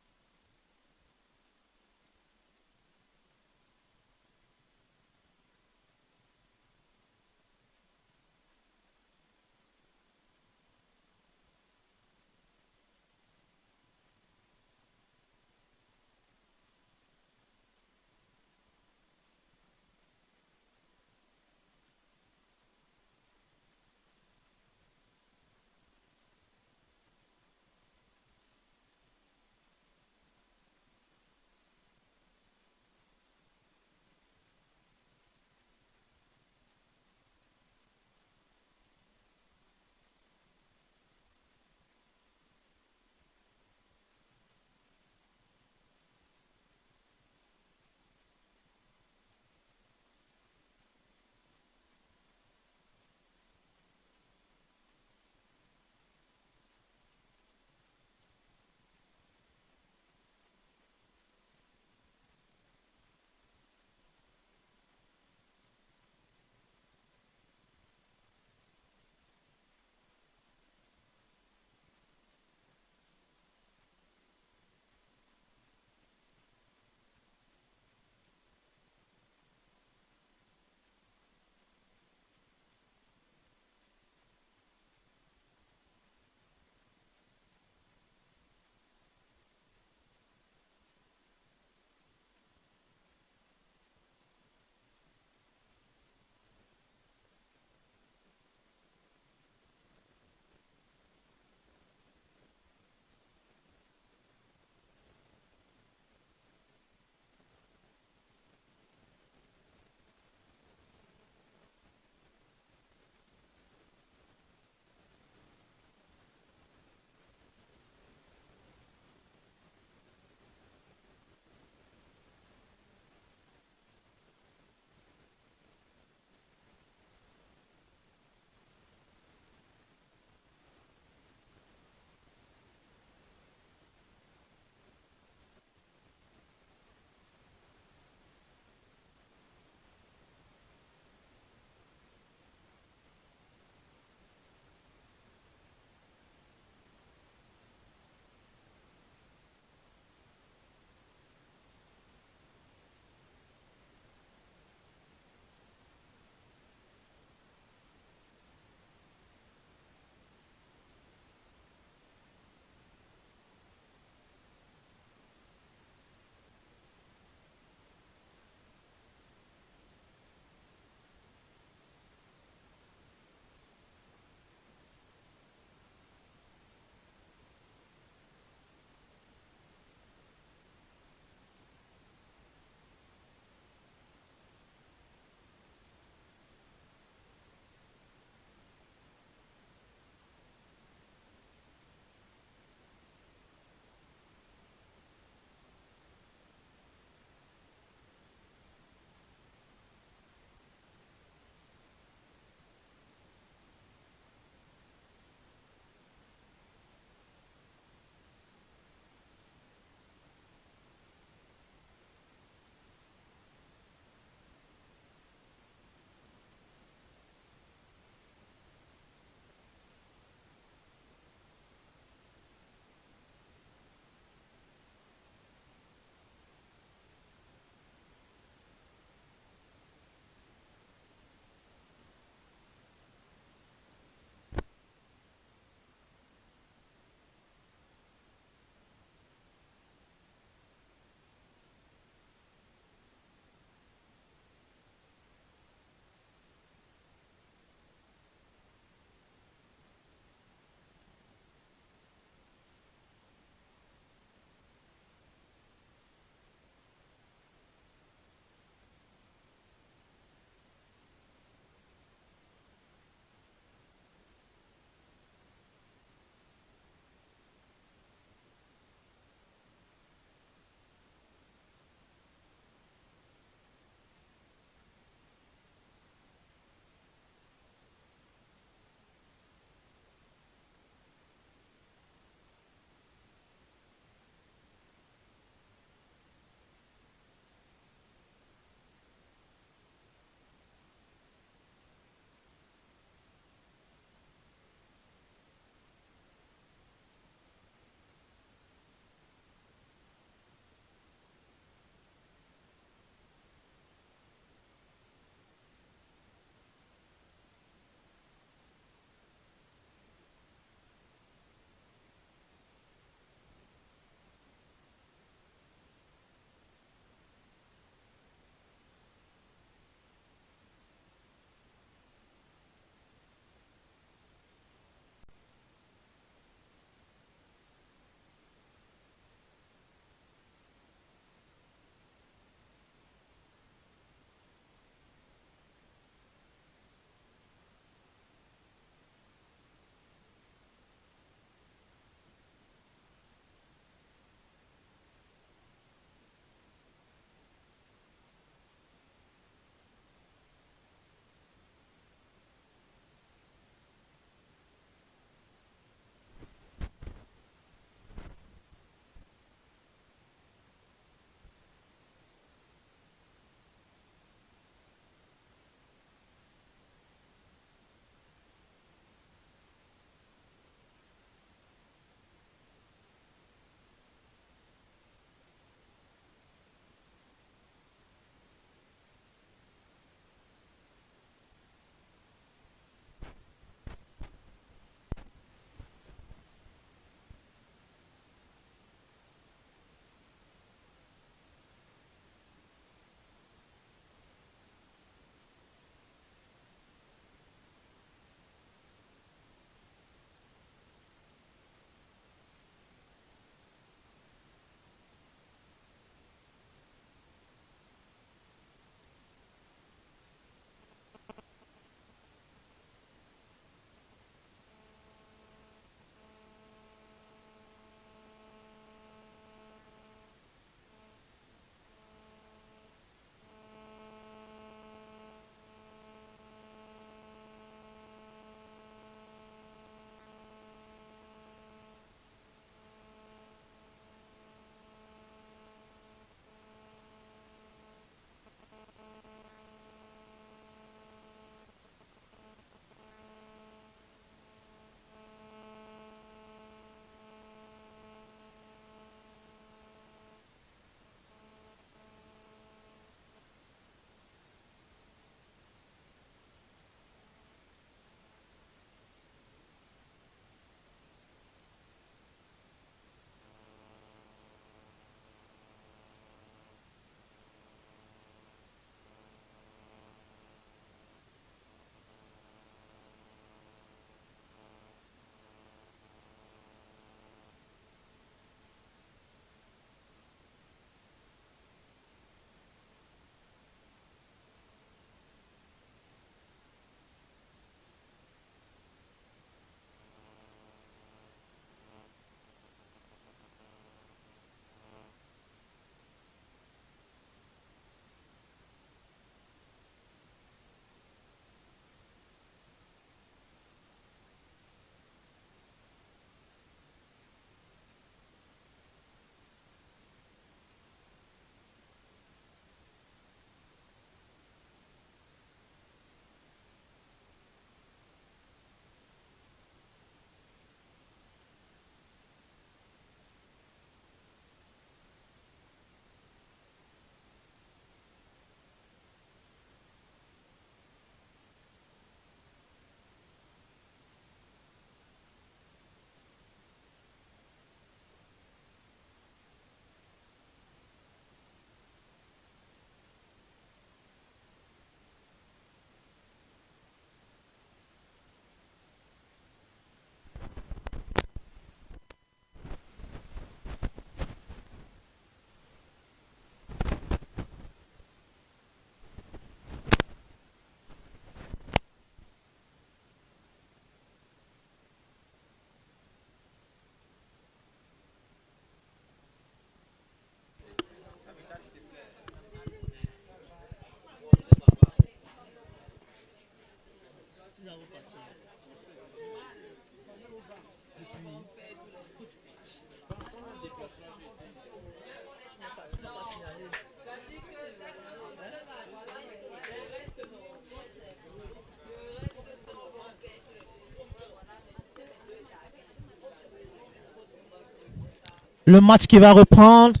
Le match qui va reprendre.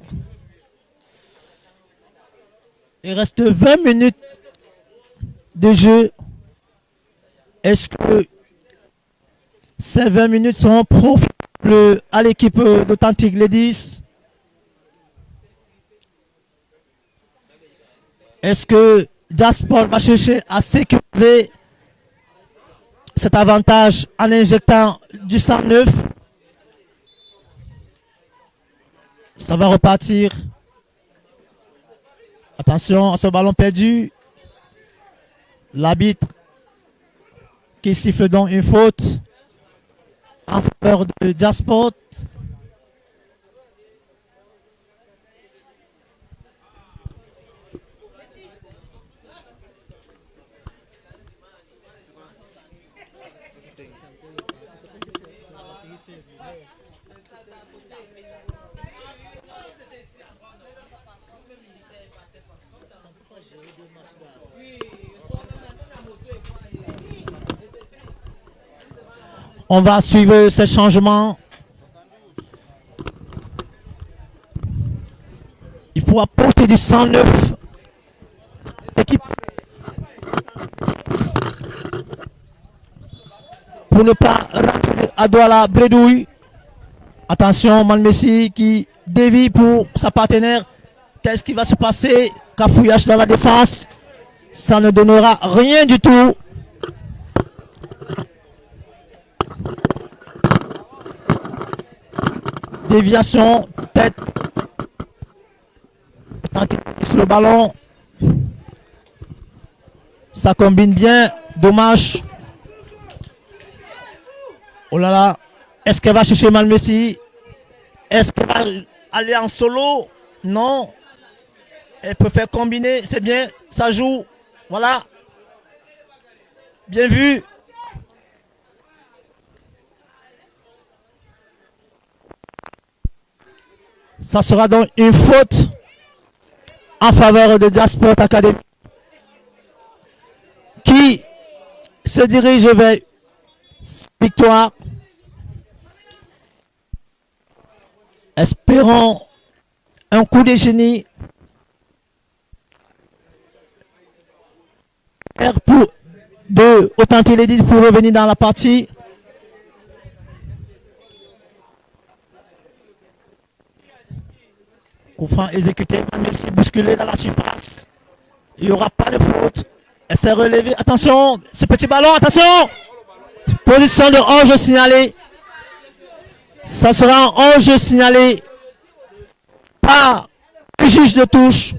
Il reste 20 minutes de jeu. Est-ce que ces 20 minutes seront profitables à l'équipe d'Authentic Ladies? Est-ce que Jasport va chercher à sécuriser cet avantage en injectant du sang neuf? Ça va repartir. Attention à ce ballon perdu. L'arbitre qui siffle donc une faute en faveur de Jasport. On va suivre ces changements. Il faut apporter du sang neuf. Équipe. Pour ne pas rentrer à Douala Bredouille. Attention, Malmessi qui dévie pour sa partenaire. Qu'est-ce qui va se passer? Cafouillage dans la défense. Ça ne donnera rien du tout. Déviation, tête. Sur le ballon. Ça combine bien. Dommage. Oh là là. Est-ce qu'elle va chercher Malmessi? Est-ce qu'elle va aller en solo? Non. Elle peut faire combiner. C'est bien. Ça joue. Voilà. Bien vu. Ça sera donc une faute en faveur de Jasport Academy qui se dirige vers victoire. Espérons un coup de génie pour de Authentic Ladies pour revenir dans la partie. Coup franc exécuté, Messi bousculé dans la surface. Il n'y aura pas de faute. Elle s'est relevée. Attention, ce petit ballon, attention. Position de hors-jeu signalée. Ça sera un hors-jeu signalé par le juge de touche.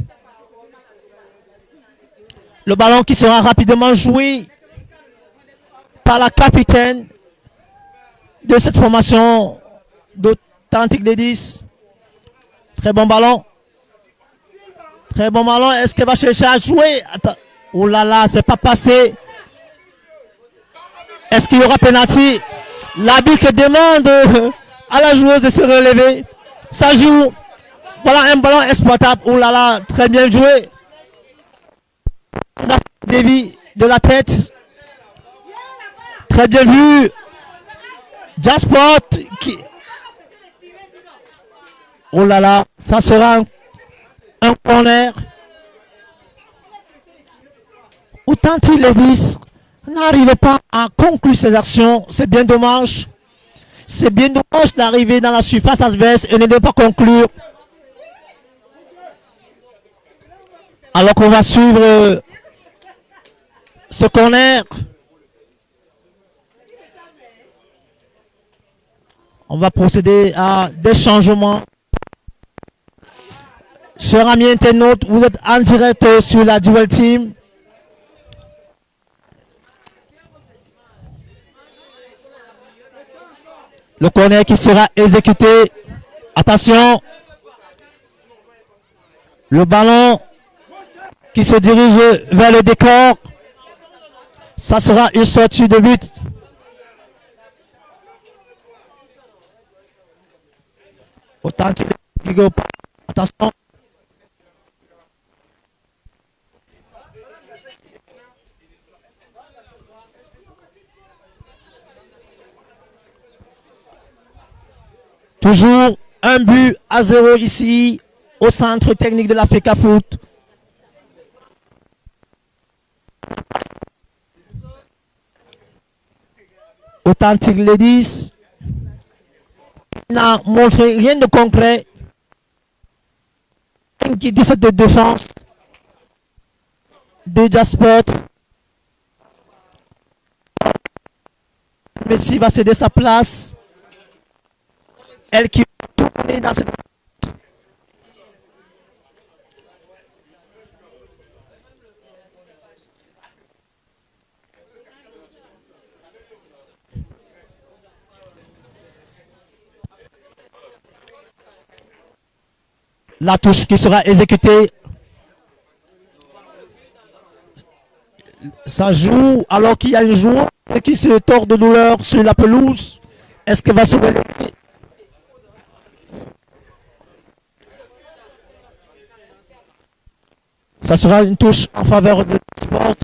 Le ballon qui sera rapidement joué par la capitaine de cette formation d'Authentic Ladies. Très bon ballon. Très bon ballon. Est-ce qu'elle va chercher à jouer? Attends. Oh là là, c'est pas passé. Est-ce qu'il y aura penalty? L'arbitre demande à la joueuse de se relever. Ça joue. Voilà un ballon exploitable. Oh là là, très bien joué. Débit de la tête. Très bien vu. Jasport qui... Oh là là, ça sera un corner. Authentic Ladies n'arrive pas à conclure ses actions. C'est bien dommage. C'est bien dommage d'arriver dans la surface adverse et ne pas conclure. Alors qu'on va suivre ce corner. On va procéder à des changements. Chers amis internautes, vous êtes en direct sur la Dual Team. Le corner qui sera exécuté. Attention. Le ballon qui se dirige vers le décor. Ça sera une sortie de but. Authentic. Attention. Toujours un but à 0 ici au centre technique de l'Africa Foot. Authentic Ladies n'a montré rien de concret. Qui 17 de défense de Jasport. Messi va céder sa place. Elle qui va tourner dans cette... La touche qui sera exécutée. Ça joue alors qu'il y a une joueur qui se tord de douleur sur la pelouse. Est-ce qu'elle va se relever? Ça sera une touche en faveur de Sport.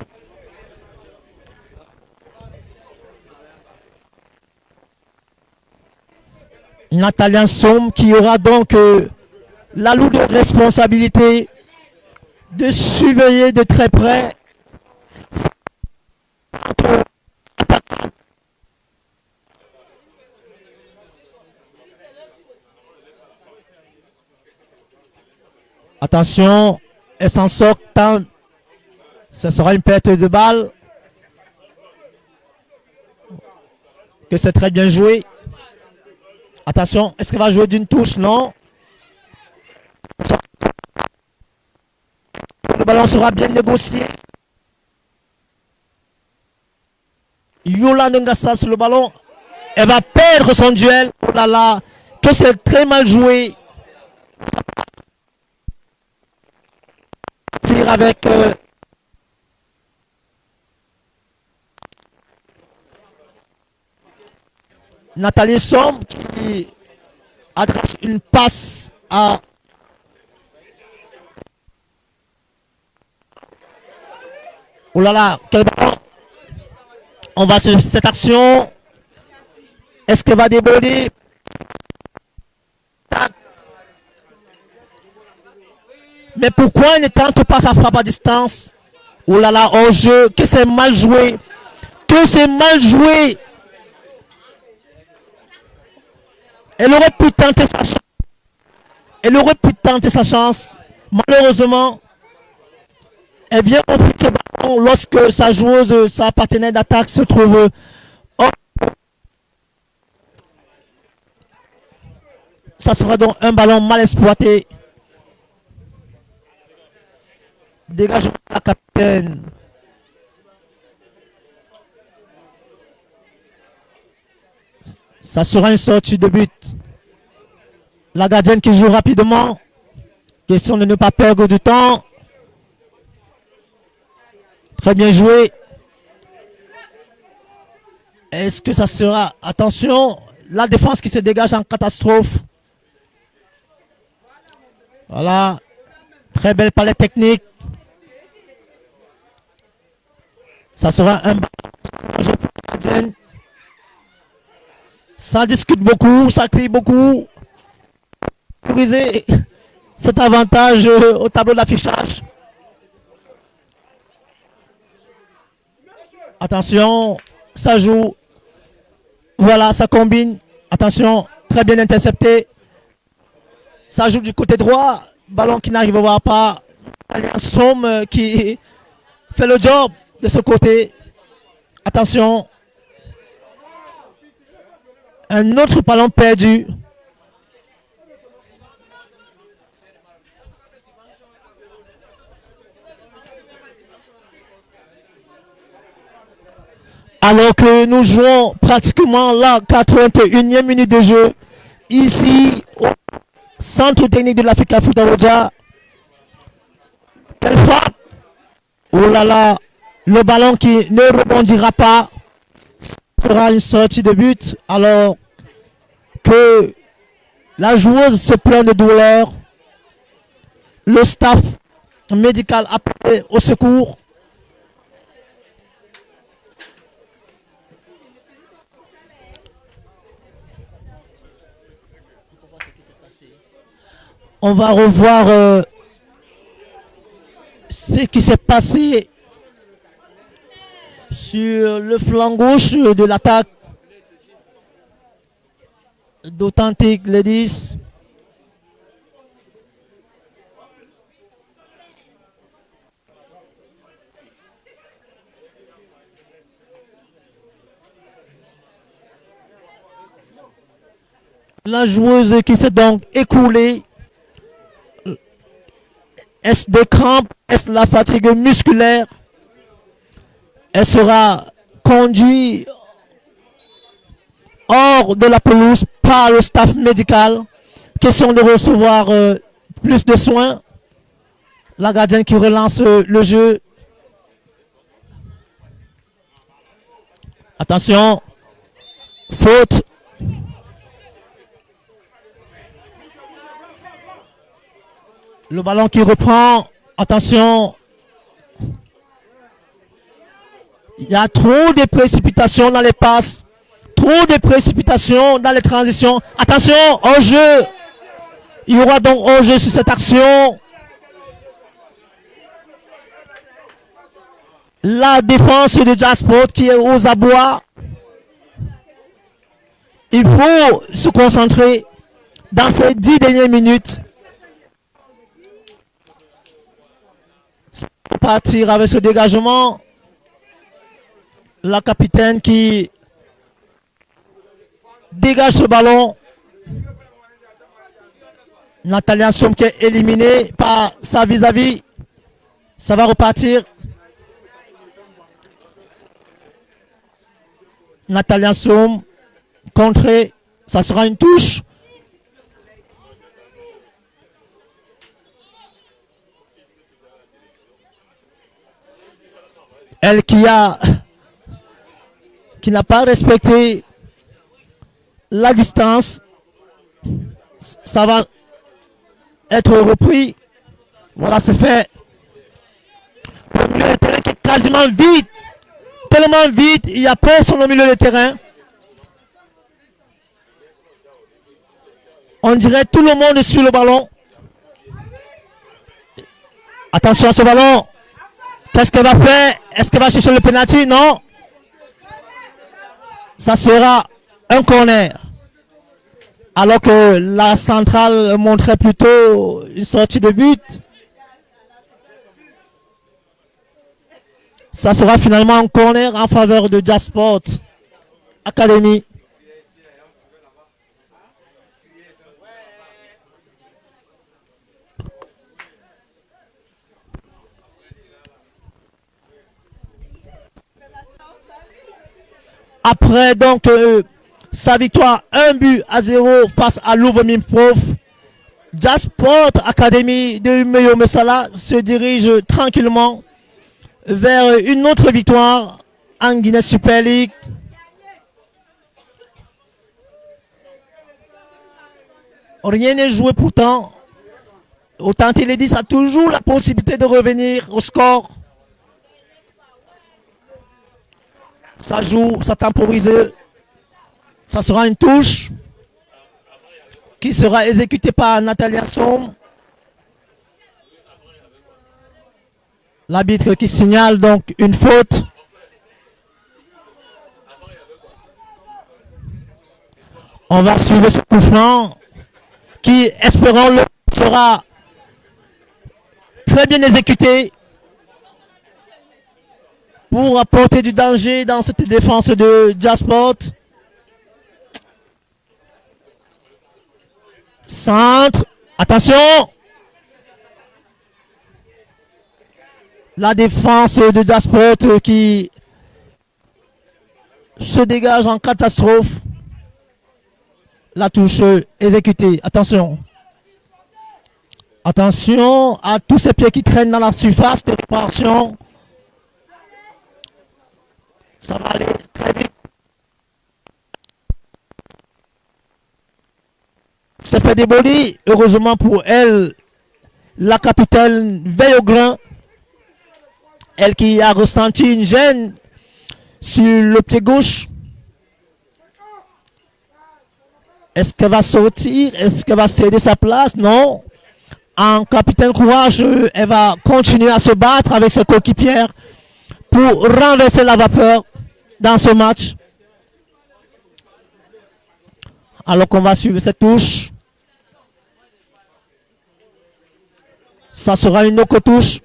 Nathalie Somme qui aura donc la lourde responsabilité de surveiller de très près attention, elle s'en sort tant ce sera une perte de balle que c'est très bien joué. Attention, est-ce qu'elle va jouer d'une touche? Non. Le ballon sera bien négocié. Yola Ngassa sur le ballon. Elle va perdre son duel. Oh là là, que c'est très mal joué. Tire avec Nathalie Somme qui adresse une passe à oh là là, quel ballon. On va sur cette action. Est-ce qu'elle va déborder? Mais pourquoi elle ne tente pas sa frappe à distance? Oh là là, hors jeu, que c'est mal joué. Que c'est mal joué. Elle aurait pu tenter sa chance. Elle aurait pu tenter sa chance. Malheureusement, elle vient offrir ce ballon lorsque sa joueuse, sa partenaire d'attaque se trouve hors. Ça sera donc un ballon mal exploité. Dégage la capitaine. Ça sera une sortie de but. La gardienne qui joue rapidement. Question de ne pas perdre du temps. Très bien joué. Est-ce que ça sera... Attention, la défense qui se dégage en catastrophe. Voilà. Très belle palette technique. Ça sera un ballon. Ça discute beaucoup, ça crie beaucoup. Sécuriser cet avantage au tableau d'affichage. Attention, ça joue. Voilà, ça combine. Attention, très bien intercepté. Ça joue du côté droit. Ballon qui n'arrivera pas. Somme qui fait le job de ce côté. Attention. Un autre ballon perdu. Alors que nous jouons pratiquement la 81e minute de jeu. Ici, au centre technique de l'Africa Foot Abuja. Quelle frappe! Oh là là! Le ballon qui ne rebondira pas. Fera une sortie de but alors que la joueuse se plaint de douleur. Le staff médical appelé au secours. On va revoir ce qui s'est passé sur le flanc gauche de l'attaque d'Authentic Ladies. La joueuse qui s'est donc écoulée, est-ce des crampes, est-ce la fatigue musculaire? Elle sera conduite hors de la pelouse par le staff médical. Question de recevoir plus de soins. La gardienne qui relance le jeu. Attention, faute. Le ballon qui reprend. Attention. Il y a trop de précipitations dans les passes. Trop de précipitations dans les transitions. Attention, hors-jeu. Il y aura donc hors-jeu sur cette action. La défense de Jasport qui est aux abois. Il faut se concentrer dans ces 10 dernières minutes. Partir avec ce dégagement. La capitaine qui dégage ce ballon. Natalia Soum qui est éliminée par sa vis-à-vis. Ça va repartir. Natalia Soum contrée. Ça sera une touche. Elle qui n'a pas respecté la distance. Ça va être repris. Voilà, c'est fait. Le milieu de terrain qui est quasiment vide. Tellement vide, il y a personne au milieu de terrain. On dirait tout le monde est sur le ballon. Attention à ce ballon. Qu'est-ce qu'elle va faire? Est-ce qu'elle va chercher le penalty? Non. Ça sera un corner. Alors que la centrale montrait plutôt une sortie de but. Ça sera finalement un corner en faveur de Jasport Academy. Après donc sa victoire 1-0 face à Louvre Prof, Jasport Academy de Meyo Messala se dirige tranquillement vers une autre victoire en Guinée Super League. Rien n'est joué pourtant. Authentic Ladies a toujours la possibilité de revenir au score. Ça joue, ça temporise. Ça sera une touche qui sera exécutée par Natalia Soum. L'arbitre qui signale donc une faute. On va suivre ce coup franc qui, espérons-le, sera très bien exécuté pour apporter du danger dans cette défense de Jasport. Centre. Attention. La défense de Jasport qui se dégage en catastrophe. La touche exécutée. Attention. Attention à tous ces pieds qui traînent dans la surface de réparation. Ça va aller très vite. Ça fait démolir. Heureusement pour elle, la capitaine veille au grain. Elle qui a ressenti une gêne sur le pied gauche. Est-ce qu'elle va sortir? Est-ce qu'elle va céder sa place? Non. En capitaine courage, elle va continuer à se battre avec ses coéquipières pour renverser la vapeur dans ce match. Alors qu'on va suivre cette touche. Ça sera une autre touche.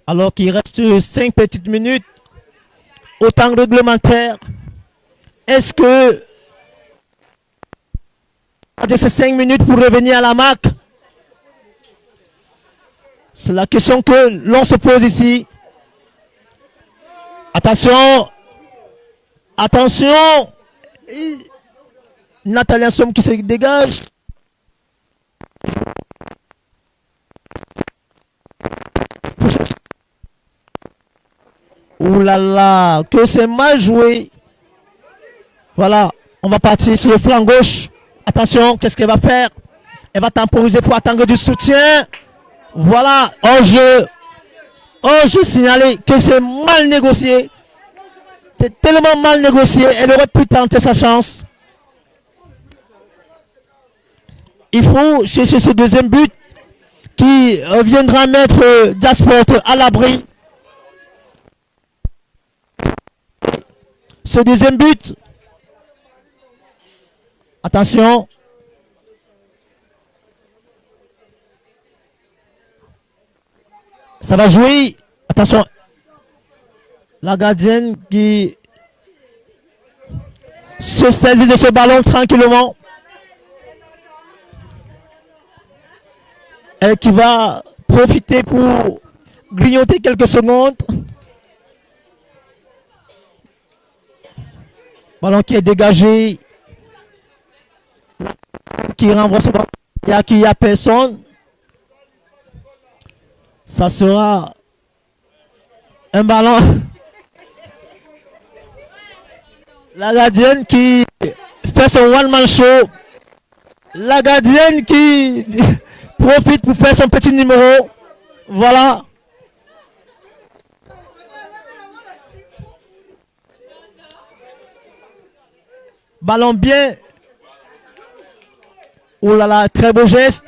Alors qu'il reste 5 petites minutes au temps réglementaire. Est-ce que de ces 5 minutes pour revenir à la marque? C'est la question que l'on se pose ici. Attention. Attention. Nathalie Somme qui se dégage. Ouh là là, que c'est mal joué. Voilà, on va partir sur le flanc gauche. Attention, qu'est-ce qu'elle va faire? Elle va temporiser pour attendre du soutien. Voilà, je signalé que c'est mal négocié. C'est tellement mal négocié. Elle aurait pu tenter sa chance. Il faut chercher ce deuxième but qui viendra mettre Jasport à l'abri. Ce deuxième but. Attention. Ça va jouer. Attention. La gardienne qui se saisit de ce ballon tranquillement. Elle qui va profiter pour grignoter quelques secondes. Ballon qui est dégagé. Qui renvoie ce ballon. Il n'y a personne. Ça sera un ballon. La gardienne qui fait son one-man show. La gardienne qui profite pour faire son petit numéro. Voilà. Ballon bien. Oh là là, très beau geste.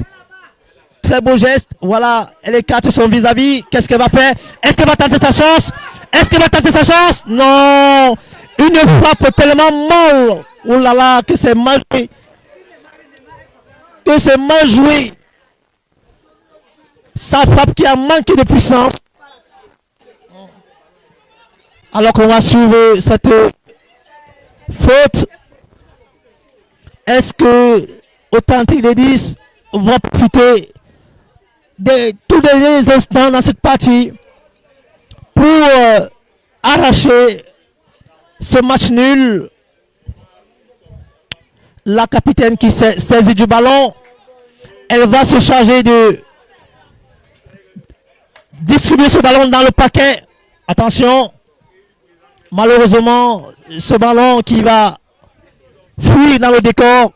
Très beau geste. Voilà, elle écarte son vis-à-vis. Qu'est-ce qu'elle va faire? Est-ce qu'elle va tenter sa chance? Est-ce qu'elle va tenter sa chance? Non. Une frappe tellement mal. Oh là là, que c'est mal joué. Que c'est mal joué. Sa frappe qui a manqué de puissance. Alors qu'on va suivre cette faute. Est-ce que Authentic Ladies vont profiter de tous les instants dans cette partie pour arracher ce match nul? La capitaine qui s'est saisie du ballon, elle va se charger de distribuer ce ballon dans le paquet. Attention, malheureusement, ce ballon qui va fuir dans le décor.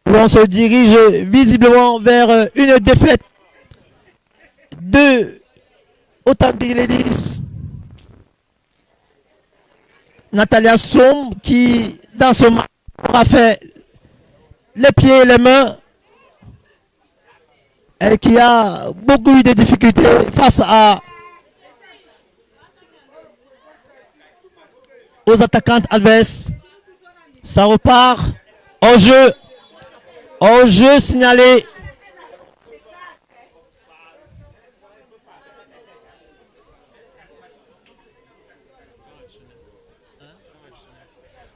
On se dirige visiblement vers une défaite de Authentic Ladies. Nathalie Somme qui, dans ce match, aura fait les pieds et les mains. Elle qui a beaucoup eu de difficultés face aux attaquantes adverses. Ça repart au jeu. Au jeu signalé.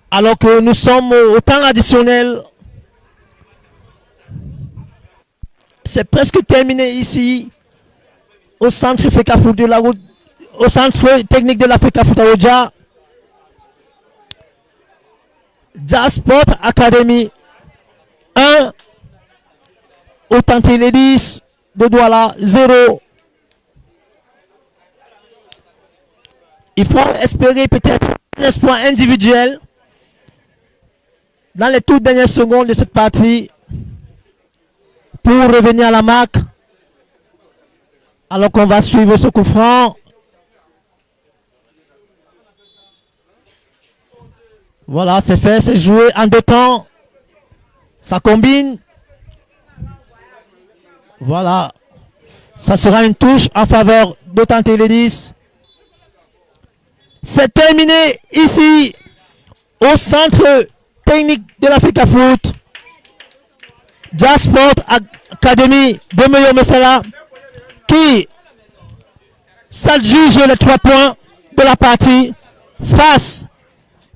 Alors que nous sommes au temps additionnel. C'est presque terminé ici au centre FECAFOOT de la route, au centre technique de la FECAFOOT à Oja. Jasport Academy 1, Authentic Ladies de Douala 0. Il faut espérer peut-être un espoir individuel dans les toutes dernières secondes de cette partie pour revenir à la marque. Alors qu'on va suivre ce coup franc. Voilà, c'est fait, c'est joué en 2 temps. Ça combine. Voilà. Ça sera une touche en faveur d'Authentic Ladies. C'est terminé ici au centre technique de l'Africa Foot. Jasport Academy de Meyo Messala qui s'adjuge les 3 points de la partie face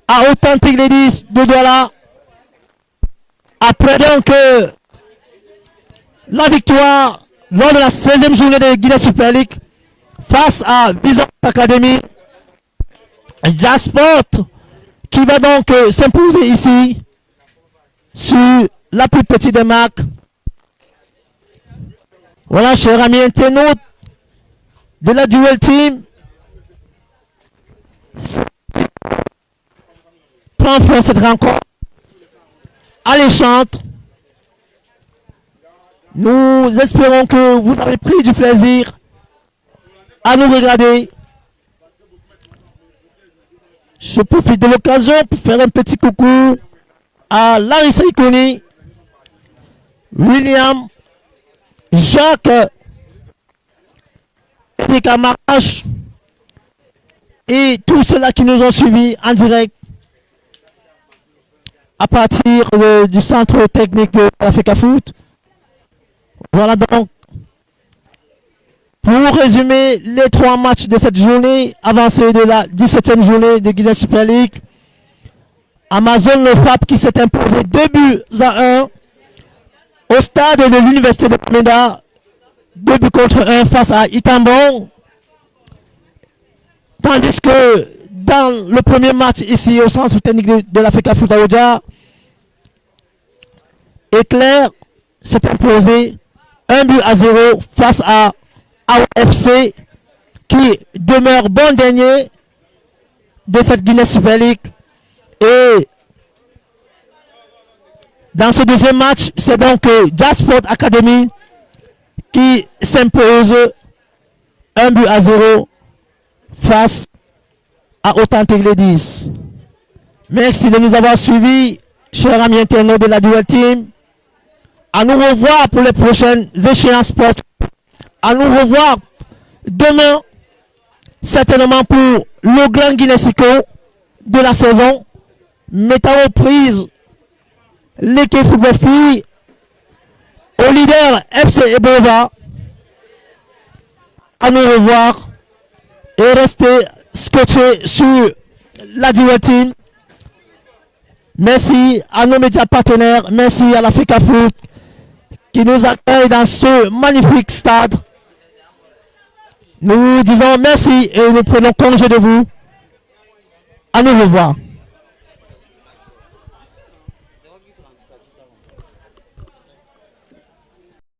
à Authentic Ladies de Douala. Après donc la victoire lors de la 16e journée de Guinée Super League face à Bison Academy, Jasport qui va donc s'imposer ici sur la plus petite des marques. Voilà, chers amis internautes de la Duel Team. Prends fin cette rencontre alléchante. Nous espérons que vous avez pris du plaisir à nous regarder. Je profite de l'occasion pour faire un petit coucou à Larissa Ikoni, William, Jacques, Erika Marache et tous ceux-là qui nous ont suivis en direct à partir du centre technique de l'Africa Foot. Voilà donc, pour résumer les 3 matchs de cette journée avancée de la 17e journée de Guinée Super League. Amazon Le FAP qui s'est imposé 2-1 au stade de l'Université de Meda, 2-1 face à Itambon. Tandis que dans le premier match ici au centre technique de l'Africa Foot à Oja, Éclair s'est imposé 1-0 face à AOFC qui demeure bon dernier de cette Guinée Super League. Et dans ce deuxième match, c'est donc Jasport Academy qui s'impose 1-0 face à Authentic Ladies. Merci de nous avoir suivis, chers amis internautes de la Duel Team. À nous revoir pour les prochaines échéances sportives. À nous revoir demain, certainement pour le Grand Guinésico de la saison. Mettant aux prises l'équipe football filles au leader FC Ebova. À nous revoir et rester scotché sur la Duel Team. Merci à nos médias partenaires. Merci à l'Africa Foot qui nous accueille dans ce magnifique stade. Nous disons merci et nous prenons congé de vous. À nous revoir.